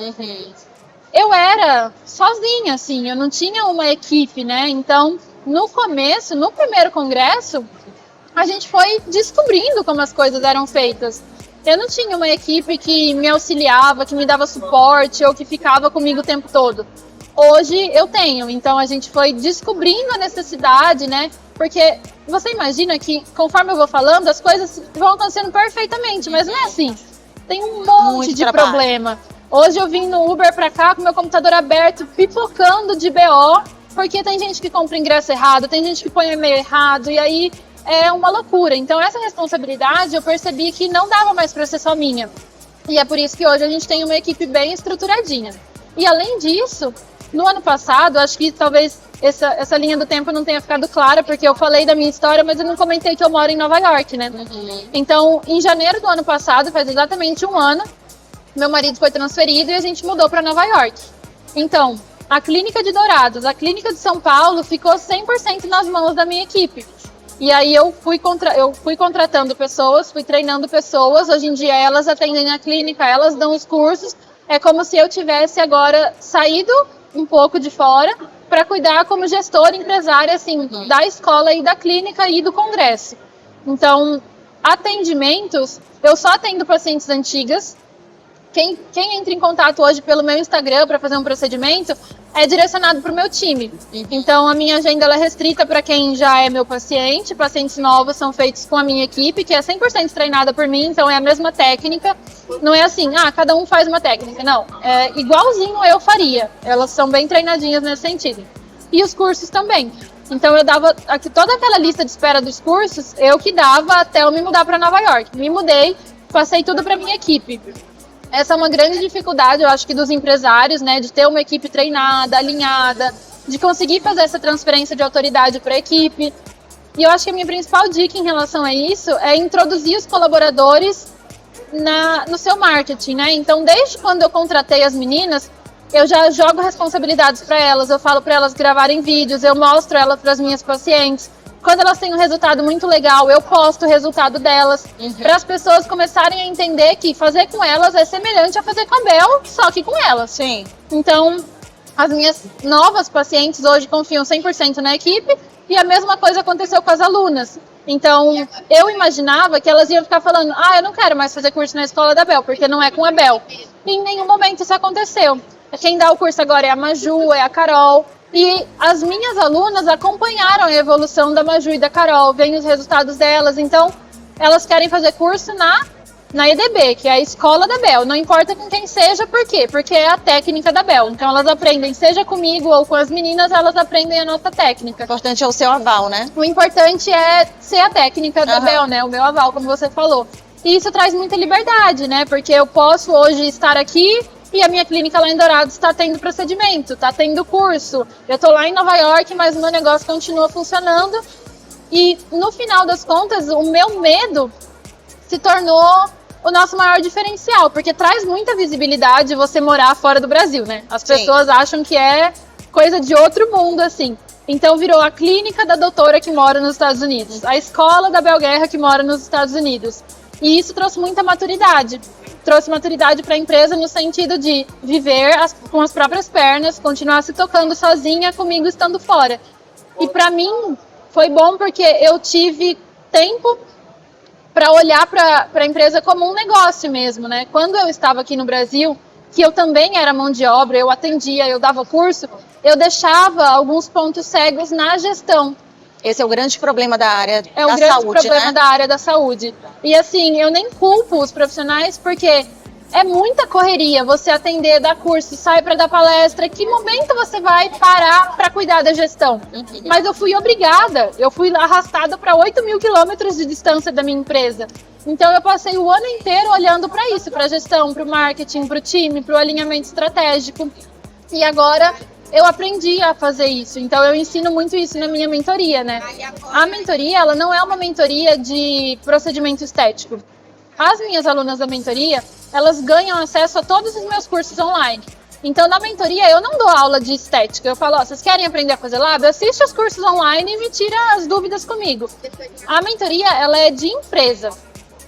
Eu era sozinha, assim, eu não tinha uma equipe, né? Então, no começo, no primeiro congresso, a gente foi descobrindo como as coisas eram feitas. Eu não tinha uma equipe que me auxiliava, que me dava suporte ou que ficava comigo o tempo todo. Hoje eu tenho, então a gente foi descobrindo a necessidade, né? Porque você imagina que conforme eu vou falando, as coisas vão acontecendo perfeitamente, mas não é assim. Tem um monte de problema. Hoje eu vim no Uber pra cá com meu computador aberto, pipocando de BO, porque tem gente que compra ingresso errado, tem gente que põe e-mail errado, e aí é uma loucura. Então essa responsabilidade eu percebi que não dava mais para ser só minha. E é por isso que hoje a gente tem uma equipe bem estruturadinha. E além disso, no ano passado, acho que talvez essa linha do tempo não tenha ficado clara, porque eu falei da minha história, mas eu não comentei que eu moro em Nova York, né? Então, em janeiro do ano passado, faz exatamente 1 ano, meu marido foi transferido e a gente mudou para Nova York. Então, a clínica de Dourados, a clínica de São Paulo ficou 100% nas mãos da minha equipe. E aí eu fui contratando pessoas, fui treinando pessoas. Hoje em dia elas atendem na clínica, elas dão os cursos. É como se eu tivesse agora saído um pouco de fora para cuidar como gestora, empresária, assim, da escola e da clínica e do congresso. Então, atendimentos, eu só atendo pacientes antigas. Quem entra em contato hoje pelo meu Instagram para fazer um procedimento é direcionado para o meu time. Então, a minha agenda ela é restrita para quem já é meu paciente. Pacientes novos são feitos com a minha equipe, que é 100% treinada por mim, então é a mesma técnica. Não é assim, cada um faz uma técnica. Não, é igualzinho eu faria. Elas são bem treinadinhas nesse sentido. E os cursos também. Então, eu dava toda aquela lista de espera dos cursos, eu que dava até eu me mudar para Nova York. Me mudei, passei tudo para minha equipe. Essa é uma grande dificuldade, eu acho que dos empresários, né, de ter uma equipe treinada, alinhada, de conseguir fazer essa transferência de autoridade para a equipe. E eu acho que a minha principal dica em relação a isso é introduzir os colaboradores no seu marketing, né? Então, desde quando eu contratei as meninas, eu já jogo responsabilidades para elas, eu falo para elas gravarem vídeos, eu mostro elas para as minhas pacientes. Quando elas têm um resultado muito legal, eu posto o resultado delas, para as pessoas começarem a entender que fazer com elas é semelhante a fazer com a Bel, só que com elas. Sim. Então, as minhas novas pacientes hoje confiam 100% na equipe, e a mesma coisa aconteceu com as alunas. Então, eu imaginava que elas iam ficar falando, eu não quero mais fazer curso na escola da Bel, porque não é com a Bel. E em nenhum momento isso aconteceu. Quem dá o curso agora é a Maju, é a Carol. E as minhas alunas acompanharam a evolução da Maju e da Carol, veem os resultados delas. Então, elas querem fazer curso na EDB, que é a escola da Bel. Não importa com quem seja, por quê? Porque é a técnica da Bel. Então elas aprendem, seja comigo ou com as meninas, elas aprendem a nossa técnica. O importante é o seu aval, né? O importante é ser a técnica da Bel, né? O meu aval, como você falou. E isso traz muita liberdade, né? Porque eu posso hoje estar aqui e a minha clínica lá em Dourados está tendo procedimento, está tendo curso. Eu estou lá em Nova York, mas o meu negócio continua funcionando. E no final das contas, o meu medo se tornou o nosso maior diferencial, porque traz muita visibilidade você morar fora do Brasil, né? As pessoas acham que é coisa de outro mundo, assim. Então virou a clínica da doutora que mora nos Estados Unidos, a escola da Bel Guerra que mora nos Estados Unidos. E isso trouxe muita maturidade. Trouxe maturidade para a empresa no sentido de viver com as próprias pernas, continuar se tocando sozinha, comigo estando fora. E para mim foi bom porque eu tive tempo para olhar para a empresa como um negócio mesmo, né? Quando eu estava aqui no Brasil, que eu também era mão de obra, eu atendia, eu dava curso, eu deixava alguns pontos cegos na gestão. Esse é o grande problema da área da saúde, né? É o grande problema da área da saúde. E assim, eu nem culpo os profissionais porque é muita correria você atender, dar curso, sai para dar palestra. Que momento você vai parar para cuidar da gestão? Mas eu fui obrigada, eu fui arrastada para 8.000 quilômetros de distância da minha empresa. Então eu passei o ano inteiro olhando para isso, para a gestão, para o marketing, para o time, para o alinhamento estratégico. E agora eu aprendi a fazer isso. Então eu ensino muito isso na minha mentoria, né? A mentoria, ela não é uma mentoria de procedimento estético. As minhas alunas da mentoria, elas ganham acesso a todos os meus cursos online. Então, na mentoria, eu não dou aula de estética. Eu falo, vocês querem aprender a fazer lábio? Assiste os cursos online e me tira as dúvidas comigo. A mentoria, ela é de empresa.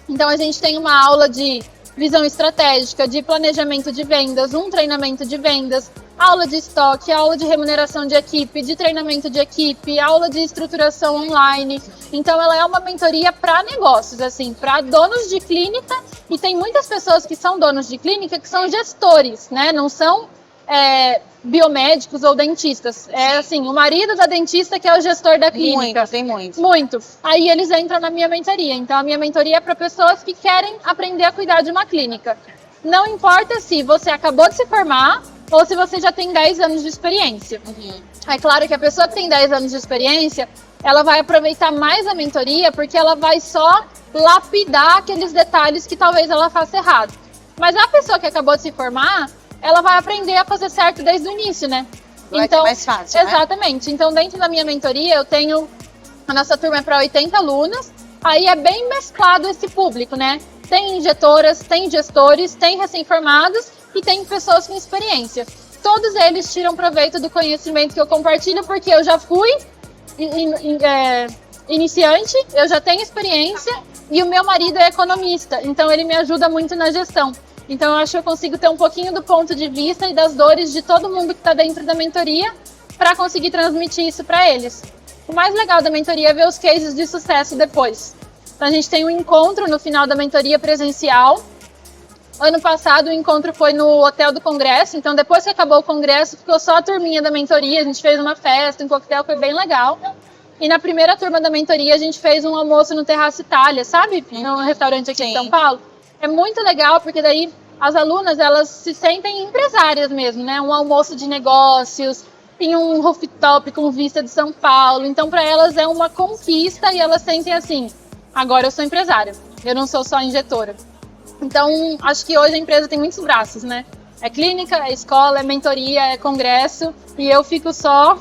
Então, a gente tem uma aula de visão estratégica, de planejamento de vendas, um treinamento de vendas, aula de estoque, aula de remuneração de equipe, de treinamento de equipe, aula de estruturação online. Então, ela é uma mentoria para negócios, assim, para donos de clínica. E tem muitas pessoas que são donos de clínica que são gestores, né? Não são biomédicos ou dentistas. É assim, o marido da dentista que é o gestor da clínica. Tem muito. Muito. Aí eles entram na minha mentoria. Então, a minha mentoria é para pessoas que querem aprender a cuidar de uma clínica. Não importa se você acabou de se formar ou se você já tem 10 anos de experiência. É claro que a pessoa que tem 10 anos de experiência, ela vai aproveitar mais a mentoria porque ela vai só lapidar aqueles detalhes que talvez ela faça errado. Mas a pessoa que acabou de se formar, ela vai aprender a fazer certo desde o início, né? Vai então, mais fácil, exatamente. Né? Então, dentro da minha mentoria, eu tenho... A nossa turma é para 80 alunas. Aí é bem mesclado esse público, né? Tem injetoras, tem gestores, tem recém-formados e tem pessoas com experiência. Todos eles tiram proveito do conhecimento que eu compartilho, porque eu já fui iniciante, eu já tenho experiência e o meu marido é economista, então ele me ajuda muito na gestão. Então eu acho que eu consigo ter um pouquinho do ponto de vista e das dores de todo mundo que está dentro da mentoria para conseguir transmitir isso para eles. O mais legal da mentoria é ver os cases de sucesso depois. Então a gente tem um encontro no final da mentoria presencial. Ano passado o encontro foi no Hotel do Congresso, então depois que acabou o congresso ficou só a turminha da mentoria, a gente fez uma festa, um coquetel, foi bem legal. E na primeira turma da mentoria a gente fez um almoço no Terraço Itália, sabe? Num restaurante aqui em São Paulo. É muito legal porque daí as alunas, elas se sentem empresárias mesmo, né? Um almoço de negócios, tem um rooftop com vista de São Paulo. Então, para elas é uma conquista e elas sentem assim, agora eu sou empresária, eu não sou só injetora. Então, acho que hoje a empresa tem muitos braços, né? É clínica, é escola, é mentoria, é congresso e eu fico só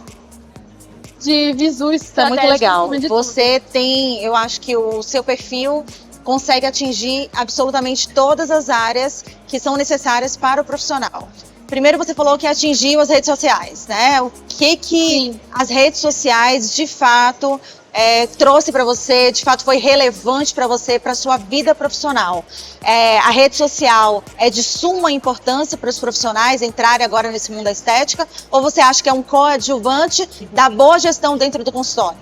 de visu estratégico. É muito legal. Você tem, eu acho que o seu perfil consegue atingir absolutamente todas as áreas que são necessárias para o profissional. Primeiro você falou que atingiu as redes sociais, né? O que as redes sociais de fato trouxe para você, de fato foi relevante para você, para sua vida profissional. A rede social é de suma importância para os profissionais entrarem agora nesse mundo da estética, ou você acha que é um coadjuvante da boa gestão dentro do consultório?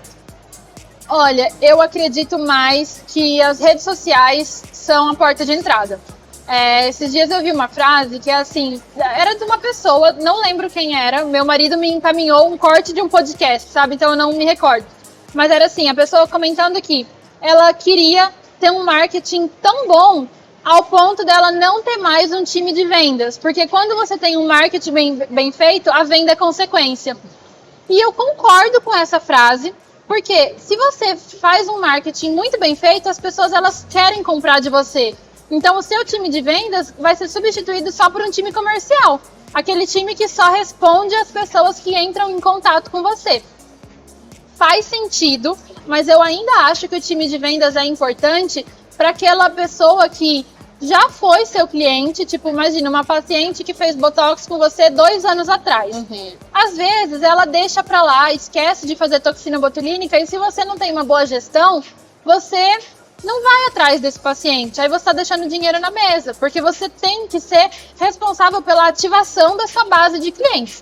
Olha, eu acredito mais que as redes sociais são a porta de entrada. Esses dias eu vi uma frase que assim, era de uma pessoa, não lembro quem era, meu marido me encaminhou um corte de um podcast, sabe? Então eu não me recordo. Mas era assim, a pessoa comentando que ela queria ter um marketing tão bom ao ponto dela não ter mais um time de vendas. Porque quando você tem um marketing bem feito, a venda é consequência. E eu concordo com essa frase, porque se você faz um marketing muito bem feito, as pessoas elas querem comprar de você. Então o seu time de vendas vai ser substituído só por um time comercial. Aquele time que só responde às pessoas que entram em contato com você. Faz sentido, mas eu ainda acho que o time de vendas é importante para aquela pessoa que já foi seu cliente, tipo, imagina uma paciente que fez Botox com você 2 anos atrás. Às vezes ela deixa pra lá, esquece de fazer toxina botulínica e se você não tem uma boa gestão, você não vai atrás desse paciente. Aí você está deixando dinheiro na mesa, porque você tem que ser responsável pela ativação dessa base de clientes.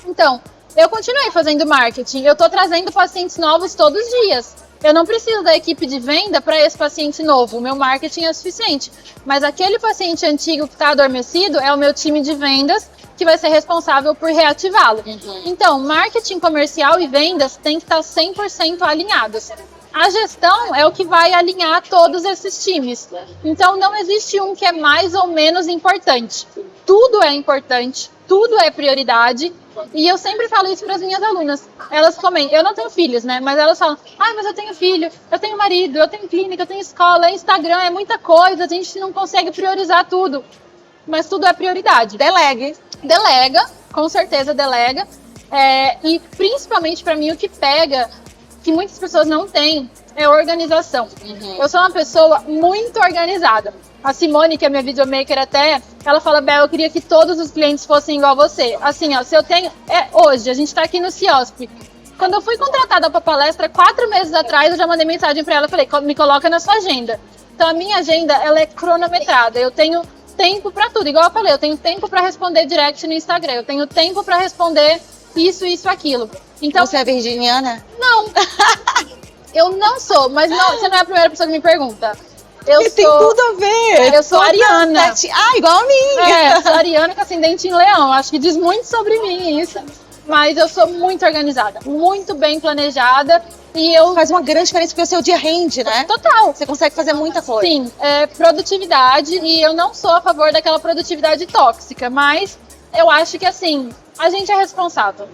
Então, eu continuei fazendo marketing, eu estou trazendo pacientes novos todos os dias. Eu não preciso da equipe de venda para esse paciente novo, o meu marketing é suficiente. Mas aquele paciente antigo que está adormecido é o meu time de vendas que vai ser responsável por reativá-lo. Então, marketing comercial e vendas tem que estar 100% alinhados. A gestão é o que vai alinhar todos esses times. Então, não existe um que é mais ou menos importante. Tudo é importante, tudo é prioridade. E eu sempre falo isso para as minhas alunas. Elas comentam, eu não tenho filhos, né? Mas elas falam, mas eu tenho filho, eu tenho marido, eu tenho clínica, eu tenho escola, Instagram, é muita coisa, a gente não consegue priorizar tudo. Mas tudo é prioridade. Delegue. Delega, com certeza delega. E principalmente para mim o que pega, que muitas pessoas não têm, é organização. Eu sou uma pessoa muito organizada. A Simone, que é minha videomaker até, ela fala, Bel, eu queria que todos os clientes fossem igual a você. Assim, ó, se eu tenho... hoje, a gente tá aqui no CIOSP. Quando eu fui contratada para palestra, 4 meses atrás, eu já mandei mensagem para ela, falei, me coloca na sua agenda. Então, a minha agenda, ela é cronometrada. Eu tenho tempo para tudo. Igual eu falei, eu tenho tempo para responder direct no Instagram. Eu tenho tempo para responder isso, aquilo. Então, você é virginiana? Não. Eu não sou, mas não, você não é a primeira pessoa que me pergunta. Tem tudo a ver. Eu sou ariana. Igual a mim. Eu sou ariana com ascendente em leão. Acho que diz muito sobre mim isso. Mas eu sou muito organizada, muito bem planejada. E faz uma grande diferença porque o seu dia rende, né? Total. Você consegue fazer muita coisa. Sim, produtividade. E eu não sou a favor daquela produtividade tóxica. Mas eu acho que assim, a gente é responsável.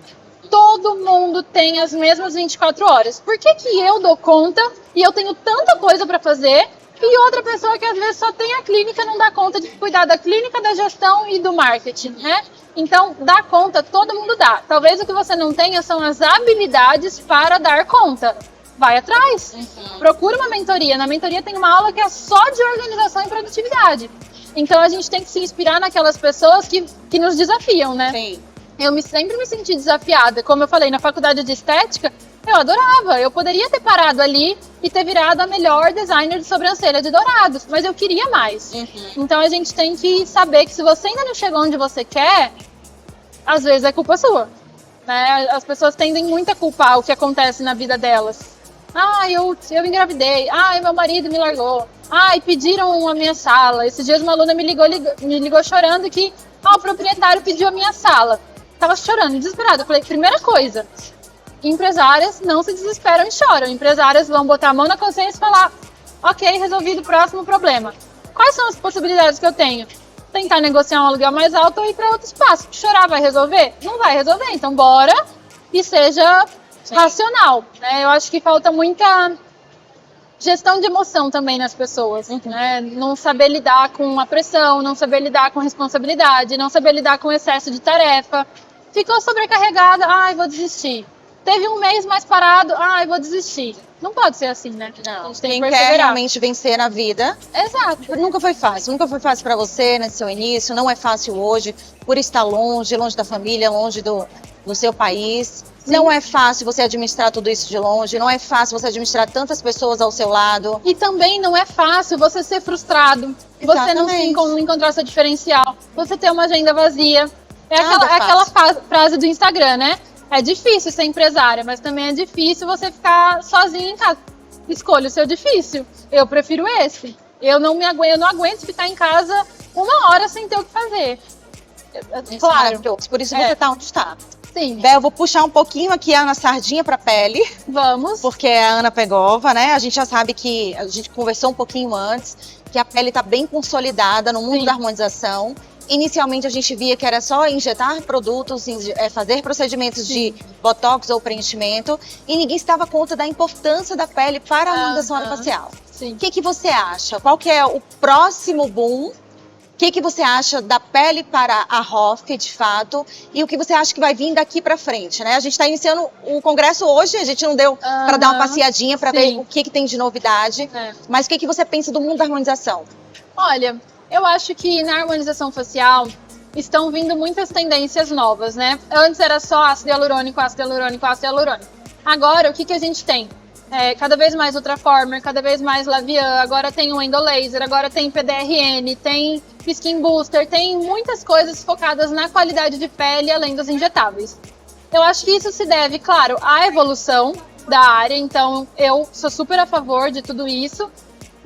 Todo mundo tem as mesmas 24 horas. Por que eu dou conta e eu tenho tanta coisa para fazer e outra pessoa que às vezes só tem a clínica não dá conta de cuidar da clínica, da gestão e do marketing, né? Então, dá conta, todo mundo dá. Talvez o que você não tenha são as habilidades para dar conta. Vai atrás. Procura uma mentoria. Na mentoria tem uma aula que é só de organização e produtividade. Então, a gente tem que se inspirar naquelas pessoas que nos desafiam, né? Sim. Eu sempre me senti desafiada. Como eu falei, na faculdade de estética, eu adorava. Eu poderia ter parado ali e ter virado a melhor designer de sobrancelha de Dourados, mas eu queria mais. Então a gente tem que saber que se você ainda não chegou onde você quer, às vezes é culpa sua. Né? As pessoas tendem muito a culpar o que acontece na vida delas. Eu engravidei. Meu marido me largou. Pediram a minha sala. Esses dias uma aluna me ligou chorando que o proprietário pediu a minha sala. Tava chorando, desesperada. Eu falei, primeira coisa, empresárias não se desesperam e choram. Empresárias vão botar a mão na consciência e falar, ok, resolvido o próximo problema. Quais são as possibilidades que eu tenho? Tentar negociar um aluguel mais alto ou ir para outro espaço. Chorar vai resolver? Não vai resolver. Então, bora e seja racional. Né? Eu acho que falta muita gestão de emoção também nas pessoas. Né? Não saber lidar com a pressão, não saber lidar com responsabilidade, não saber lidar com excesso de tarefa. Ficou sobrecarregada, vou desistir. Teve um mês mais parado, vou desistir. Não pode ser assim, né? Não. A gente tem Quem que quer realmente vencer na vida. Exato. Nunca foi fácil para você nesse seu início, não é fácil hoje, por estar longe da família, longe do seu país. Sim. Não é fácil você administrar tudo isso de longe, não é fácil você administrar tantas pessoas ao seu lado. E também não é fácil você ser frustrado, Exatamente. Você não encontrar seu diferencial, você ter uma agenda vazia. É aquela frase do Instagram, né? É difícil ser empresária, mas também é difícil você ficar sozinha em casa. Escolha o seu difícil. Eu prefiro esse. Eu não aguento ficar em casa 1 hora sem ter o que fazer. Claro. Por isso você tá onde está. Sim. Bé, eu vou puxar um pouquinho aqui a Ana Sardinha para pele. Vamos. Porque é a Ana Pegova, né? A gente já sabe que a gente conversou um pouquinho antes, que a pele está bem consolidada no mundo da harmonização. Inicialmente a gente via que era só injetar produtos, fazer procedimentos de botox ou preenchimento, e ninguém se dava conta da importância da pele para a harmonização orofacial. O que você acha? Qual que é o próximo boom? O que você acha da pele para a ROF, de fato, e o que você acha que vai vir daqui para frente, né? A gente está iniciando o congresso hoje, a gente não deu para dar uma passeadinha para ver o que tem de novidade, mas o que você pensa do mundo da harmonização? Olha, eu acho que na harmonização facial estão vindo muitas tendências novas, né? Antes era só ácido hialurônico, ácido hialurônico, ácido hialurônico. Agora, o que a gente tem? Cada vez mais Ultraformer, cada vez mais Lavian, agora tem o Endolaser, agora tem PDRN, tem Skin Booster, tem muitas coisas focadas na qualidade de pele além dos injetáveis. Eu acho que isso se deve, claro, à evolução da área, então eu sou super a favor de tudo isso,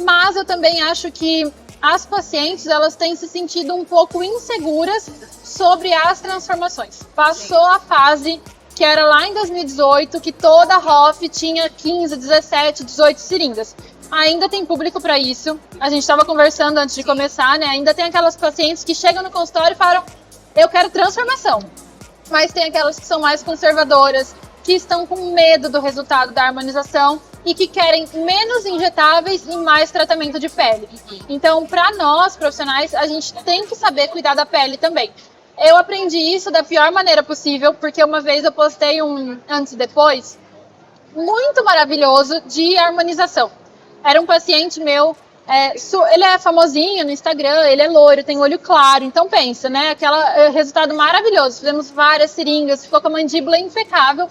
mas eu também acho que as pacientes, elas têm se sentido um pouco inseguras sobre as transformações. Passou a fase que era lá em 2018, que toda a ROF tinha 15, 17, 18 seringas. Ainda tem público para isso. A gente estava conversando antes de começar, né? Ainda tem aquelas pacientes que chegam no consultório e falam, eu quero transformação. Mas tem aquelas que são mais conservadoras, que estão com medo do resultado da harmonização e que querem menos injetáveis e mais tratamento de pele. Então, para nós, profissionais, a gente tem que saber cuidar da pele também. Eu aprendi isso da pior maneira possível, porque uma vez eu postei um antes e depois muito maravilhoso de harmonização. Era um paciente meu, ele é famosinho no Instagram, ele é loiro, tem olho claro, então pensa, né? Aquele resultado maravilhoso. Fizemos várias seringas, ficou com a mandíbula impecável,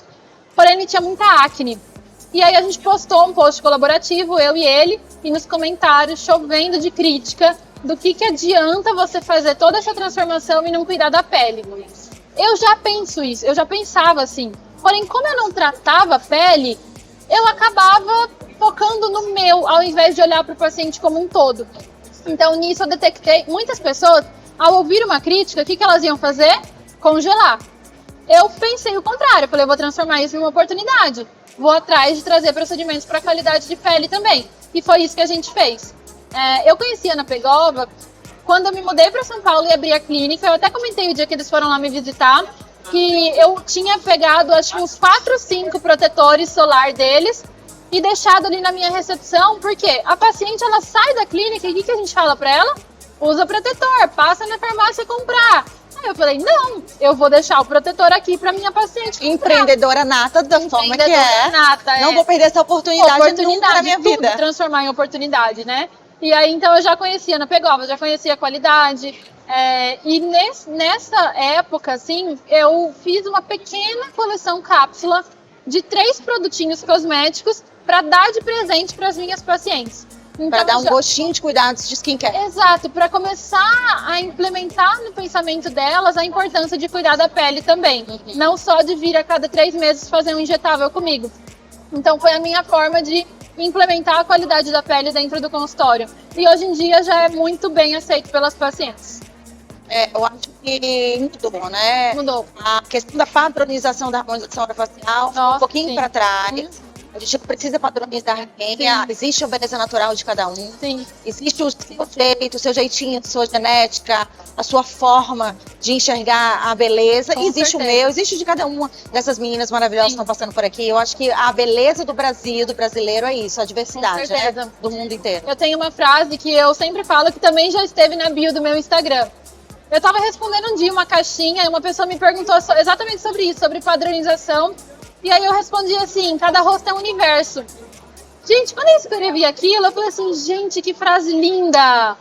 porém ele tinha muita acne. E aí a gente postou um post colaborativo, eu e ele, e nos comentários chovendo de crítica do que adianta você fazer toda essa transformação e não cuidar da pele. Eu já penso isso, eu já pensava assim. Porém, como eu não tratava a pele, eu acabava focando no meu, ao invés de olhar para o paciente como um todo. Então, nisso eu detectei muitas pessoas, ao ouvir uma crítica, o que elas iam fazer? Congelar. Eu pensei o contrário, eu falei, eu vou transformar isso em uma oportunidade. Vou atrás de trazer procedimentos para qualidade de pele também. E foi isso que a gente fez. Eu conheci a Ana Pegova quando eu me mudei para São Paulo e abri a clínica. Eu até comentei o dia que eles foram lá me visitar, que eu tinha pegado acho que uns 4 ou 5 protetores solar deles e deixado ali na minha recepção, porque a paciente ela sai da clínica e o que a gente fala para ela? Usa protetor, passa na farmácia comprar. Aí eu falei, não, eu vou deixar o protetor aqui para minha paciente comprar. Empreendedora nata da forma que é. Nata, não vou perder essa oportunidade nunca na minha vida. Transformar em oportunidade, né? E aí, então, eu já conhecia a Ana Pegova, já conhecia a qualidade. E nessa época, assim, eu fiz uma pequena coleção cápsula de 3 produtinhos cosméticos para dar de presente para as minhas pacientes. Então, para dar um gostinho de cuidados de skincare. Exato, para começar a implementar no pensamento delas a importância de cuidar da pele também. Não só de vir a cada 3 meses fazer um injetável comigo. Então, foi a minha forma de implementar a qualidade da pele dentro do consultório. E hoje em dia já é muito bem aceito pelas pacientes. Eu acho que mudou, né? Mudou. A questão da padronização da harmonização orofacial ficou um pouquinho para trás. A gente não precisa padronizar ninguém. Existe a beleza natural de cada um. Sim. Existe o seu jeito, o seu jeitinho, a sua genética, a sua forma de enxergar a beleza. Existe o meu, existe de cada uma dessas meninas maravilhosas que estão passando por aqui. Eu acho que a beleza do Brasil, do brasileiro, é isso, a diversidade, né? Do mundo inteiro. Eu tenho uma frase que eu sempre falo, que também já esteve na bio do meu Instagram. Eu estava respondendo um dia uma caixinha e uma pessoa me perguntou exatamente sobre isso, sobre padronização. E aí eu respondi assim, cada rosto é um universo. Gente, quando eu escrevi aquilo, eu falei assim, gente, que frase linda!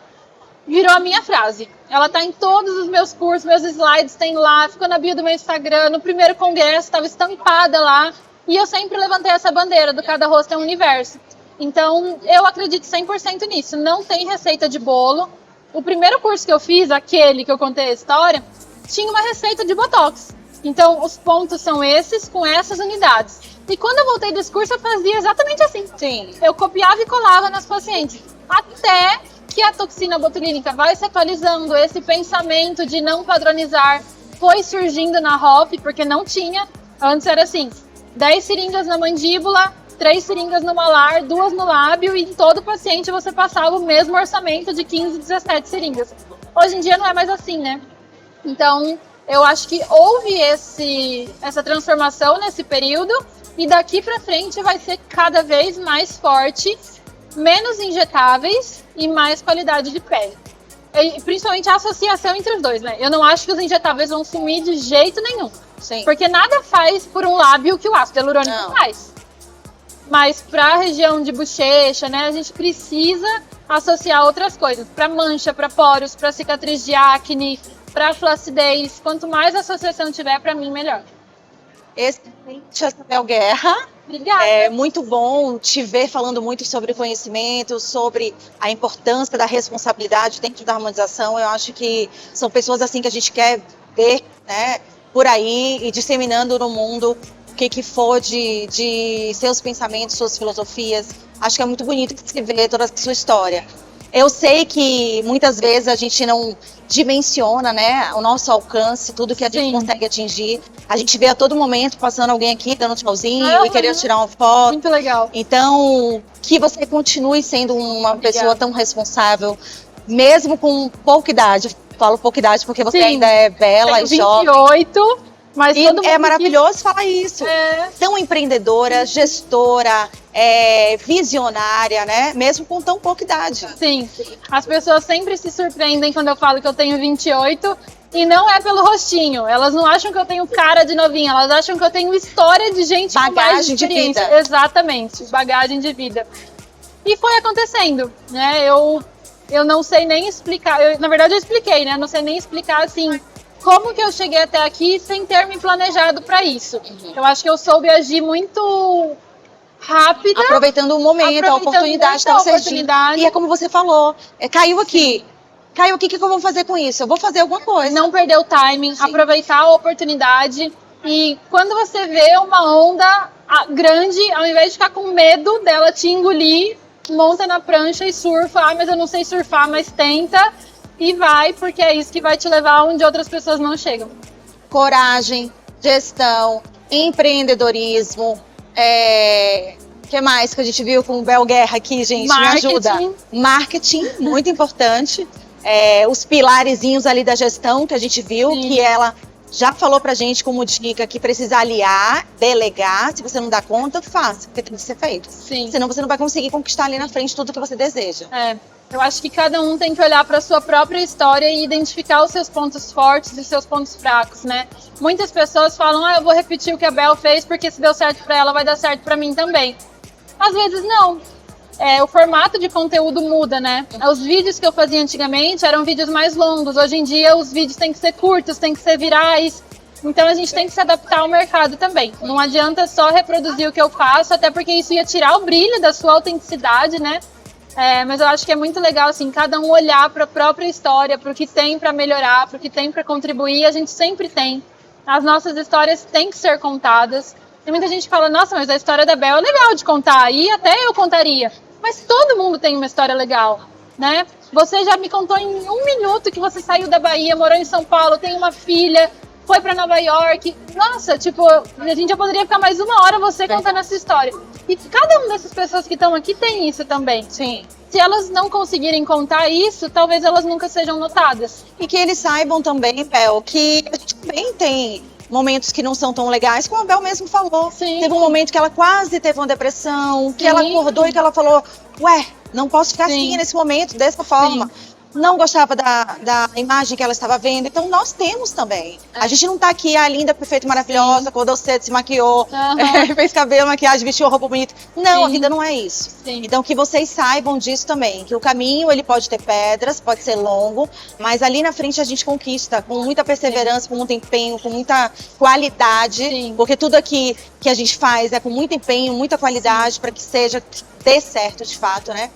Virou a minha frase. Ela tá em todos os meus cursos, meus slides tem lá, ficou na bio do meu Instagram, no primeiro congresso estava estampada lá. E eu sempre levantei essa bandeira do cada rosto é um universo. Então, eu acredito 100% nisso. Não tem receita de bolo. O primeiro curso que eu fiz, aquele que eu contei a história, tinha uma receita de Botox. Então, os pontos são esses, com essas unidades. E quando eu voltei do discurso, eu fazia exatamente assim. Sim. Eu copiava e colava nas pacientes. Até que a toxina botulínica vai se atualizando, esse pensamento de não padronizar foi surgindo na ROF, porque não tinha. Antes era assim, 10 seringas na mandíbula, 3 seringas no malar, 2 no lábio, e em todo paciente você passava o mesmo orçamento de 15, 17 seringas. Hoje em dia não é mais assim, né? Então, eu acho que houve essa transformação nesse período, e daqui para frente vai ser cada vez mais forte, menos injetáveis e mais qualidade de pele. E, principalmente a associação entre os dois, né? Eu não acho que os injetáveis vão sumir de jeito nenhum. Sim. Porque nada faz por um lábio que o ácido hialurônico faz. Mas para a região de bochecha, né, a gente precisa associar outras coisas. Para mancha, para poros, para cicatriz de acne, para flacidez. Quanto mais associação tiver, para mim, melhor. Excelente, Isabel Guerra. Obrigada. É muito bom te ver falando muito sobre conhecimento, sobre a importância da responsabilidade dentro da harmonização. Eu acho que são pessoas assim que a gente quer ver, né, por aí e disseminando no mundo o que for de seus pensamentos, suas filosofias. Acho que é muito bonito que você vê toda a sua história. Eu sei que muitas vezes a gente não dimensiona, né, o nosso alcance, tudo que a gente consegue atingir. A gente vê a todo momento passando alguém aqui dando tchauzinho e querendo tirar uma foto. Muito legal. Então, que você continue sendo uma pessoa tão responsável, mesmo com pouca idade. Falo pouca idade porque você ainda é bela e jovem. 28, mas e todo mundo é maravilhoso falar isso. Tão empreendedora, gestora, visionária, né? Mesmo com tão pouca idade. Sim, as pessoas sempre se surpreendem quando eu falo que eu tenho 28 e não é pelo rostinho. Elas não acham que eu tenho cara de novinha, elas acham que eu tenho história de gente com mais experiência. De vida. Exatamente, bagagem de vida. E foi acontecendo, né? Eu não sei nem explicar, na verdade eu expliquei, né? Não sei nem explicar assim como que eu cheguei até aqui sem ter me planejado para isso. Eu acho que eu soube agir muito rápida. Aproveitando o momento, a oportunidade da você agir. E é como você falou, caiu aqui. Caiu aqui, o que eu vou fazer com isso? Eu vou fazer alguma coisa. Não perder o timing, aproveitar a oportunidade. E quando você vê uma onda grande, ao invés de ficar com medo dela te engolir, monta na prancha e surfa. Ah, mas eu não sei surfar, mas tenta. E vai, porque é isso que vai te levar onde outras pessoas não chegam. Coragem, gestão, empreendedorismo. Que mais que a gente viu com o Bel Guerra aqui, gente? Marketing. Me ajuda. Marketing, muito importante. Os pilarezinhos ali da gestão que a gente viu, que ela já falou pra gente como dica que precisa aliar, delegar. Se você não dá conta, faça, porque tem que ser feito. Sim. Senão você não vai conseguir conquistar ali na frente tudo que você deseja. Eu acho que cada um tem que olhar para a sua própria história e identificar os seus pontos fortes e os seus pontos fracos, né? Muitas pessoas falam, eu vou repetir o que a Bel fez porque se deu certo para ela vai dar certo para mim também. Às vezes não. O formato de conteúdo muda, né? Os vídeos que eu fazia antigamente eram vídeos mais longos. Hoje em dia os vídeos têm que ser curtos, têm que ser virais. Então a gente tem que se adaptar ao mercado também. Não adianta só reproduzir o que eu faço, até porque isso ia tirar o brilho da sua autenticidade, né? Mas eu acho que é muito legal, assim, cada um olhar para a própria história, para o que tem para melhorar, para o que tem para contribuir. A gente sempre tem. As nossas histórias têm que ser contadas. Tem muita gente que fala, nossa, mas a história da Bel é legal de contar, e até eu contaria. Mas todo mundo tem uma história legal, né? Você já me contou em 1 minuto que você saiu da Bahia, morou em São Paulo, tem uma filha, foi para Nova York. Nossa, tipo, a gente já poderia ficar mais 1 hora você contando essa história. E cada uma dessas pessoas que estão aqui tem isso também. Sim. Se elas não conseguirem contar isso, talvez elas nunca sejam notadas. E que eles saibam também, Bel, que a gente também tem momentos que não são tão legais, como a Bel mesmo falou. Sim. Teve um momento que ela quase teve uma depressão, que ela acordou e que ela falou, não posso ficar assim nesse momento, dessa forma. Não gostava da imagem que ela estava vendo, então nós temos também. A gente não tá aqui, linda, perfeita, maravilhosa, acordou cedo, se maquiou, fez cabelo, maquiagem, vestiu roupa bonita. Não, a vida não é isso. Então que vocês saibam disso também, que o caminho ele pode ter pedras, pode ser longo, mas ali na frente a gente conquista com muita perseverança, com muito empenho, com muita qualidade, porque tudo aqui que a gente faz é com muito empenho, muita qualidade para que dê certo de fato, né?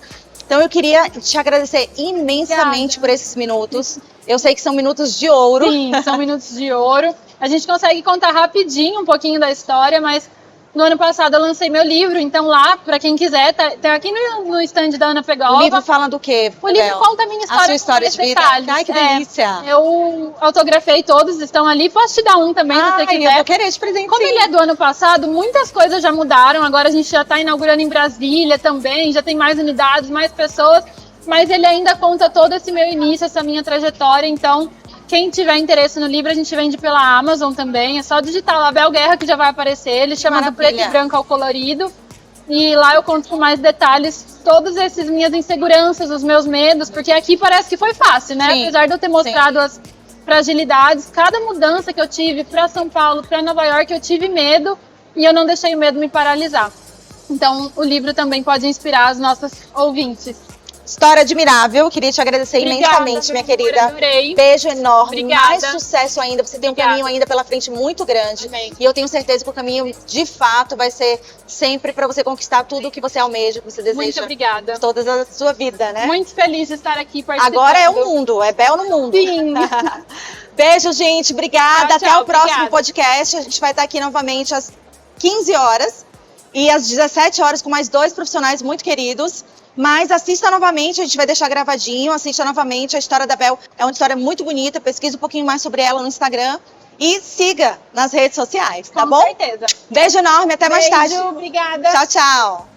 Então eu queria te agradecer imensamente por esses minutos. Eu sei que são minutos de ouro. Sim, são minutos de ouro. a gente consegue contar rapidinho um pouquinho da história, mas no ano passado eu lancei meu livro, então lá, para quem quiser, tá aqui no stand da Ana Pegova. O livro fala do quê? O livro conta a minha história, a sua história de vida. Detalhes. Ai, que delícia. Eu autografei todos, estão ali. Posso te dar um também, se você quiser. Eu vou querer te presentear. Como ele é do ano passado, muitas coisas já mudaram. Agora a gente já está inaugurando em Brasília também, já tem mais unidades, mais pessoas. Mas ele ainda conta todo esse meu início, essa minha trajetória. Então, quem tiver interesse no livro, a gente vende pela Amazon também. É só digitar lá Bel Guerra que já vai aparecer. Ele chama do Preto e Branco ao Colorido. E lá eu conto com mais detalhes todas essas minhas inseguranças, os meus medos, porque aqui parece que foi fácil, né? Sim, apesar de eu ter mostrado as fragilidades, cada mudança que eu tive para São Paulo, para Nova York, eu tive medo e eu não deixei o medo me paralisar. Então, o livro também pode inspirar as nossas ouvintes. História admirável, queria te agradecer imensamente, minha querida. Adorei. Beijo enorme, Obrigada. Mais sucesso ainda, você tem um caminho ainda pela frente muito grande. Amém. E eu tenho certeza que o caminho, de fato, vai ser sempre para você conquistar tudo o que você almeja, que você deseja. Muito obrigada. Toda a sua vida, né? Muito feliz de estar aqui participando. Agora é o mundo, é Bel no mundo. Sim. Beijo, gente, obrigada. Tchau, Até o próximo obrigada. podcast. A gente vai estar aqui novamente às 15 horas e às 17 horas com mais 2 profissionais muito queridos. Mas assista novamente, a gente vai deixar gravadinho, assista novamente. A história da Bel é uma história muito bonita. Pesquise um pouquinho mais sobre ela no Instagram e siga nas redes sociais, tá bom? Com certeza. Beijo enorme, até mais tarde. Beijo, obrigada. Tchau, tchau.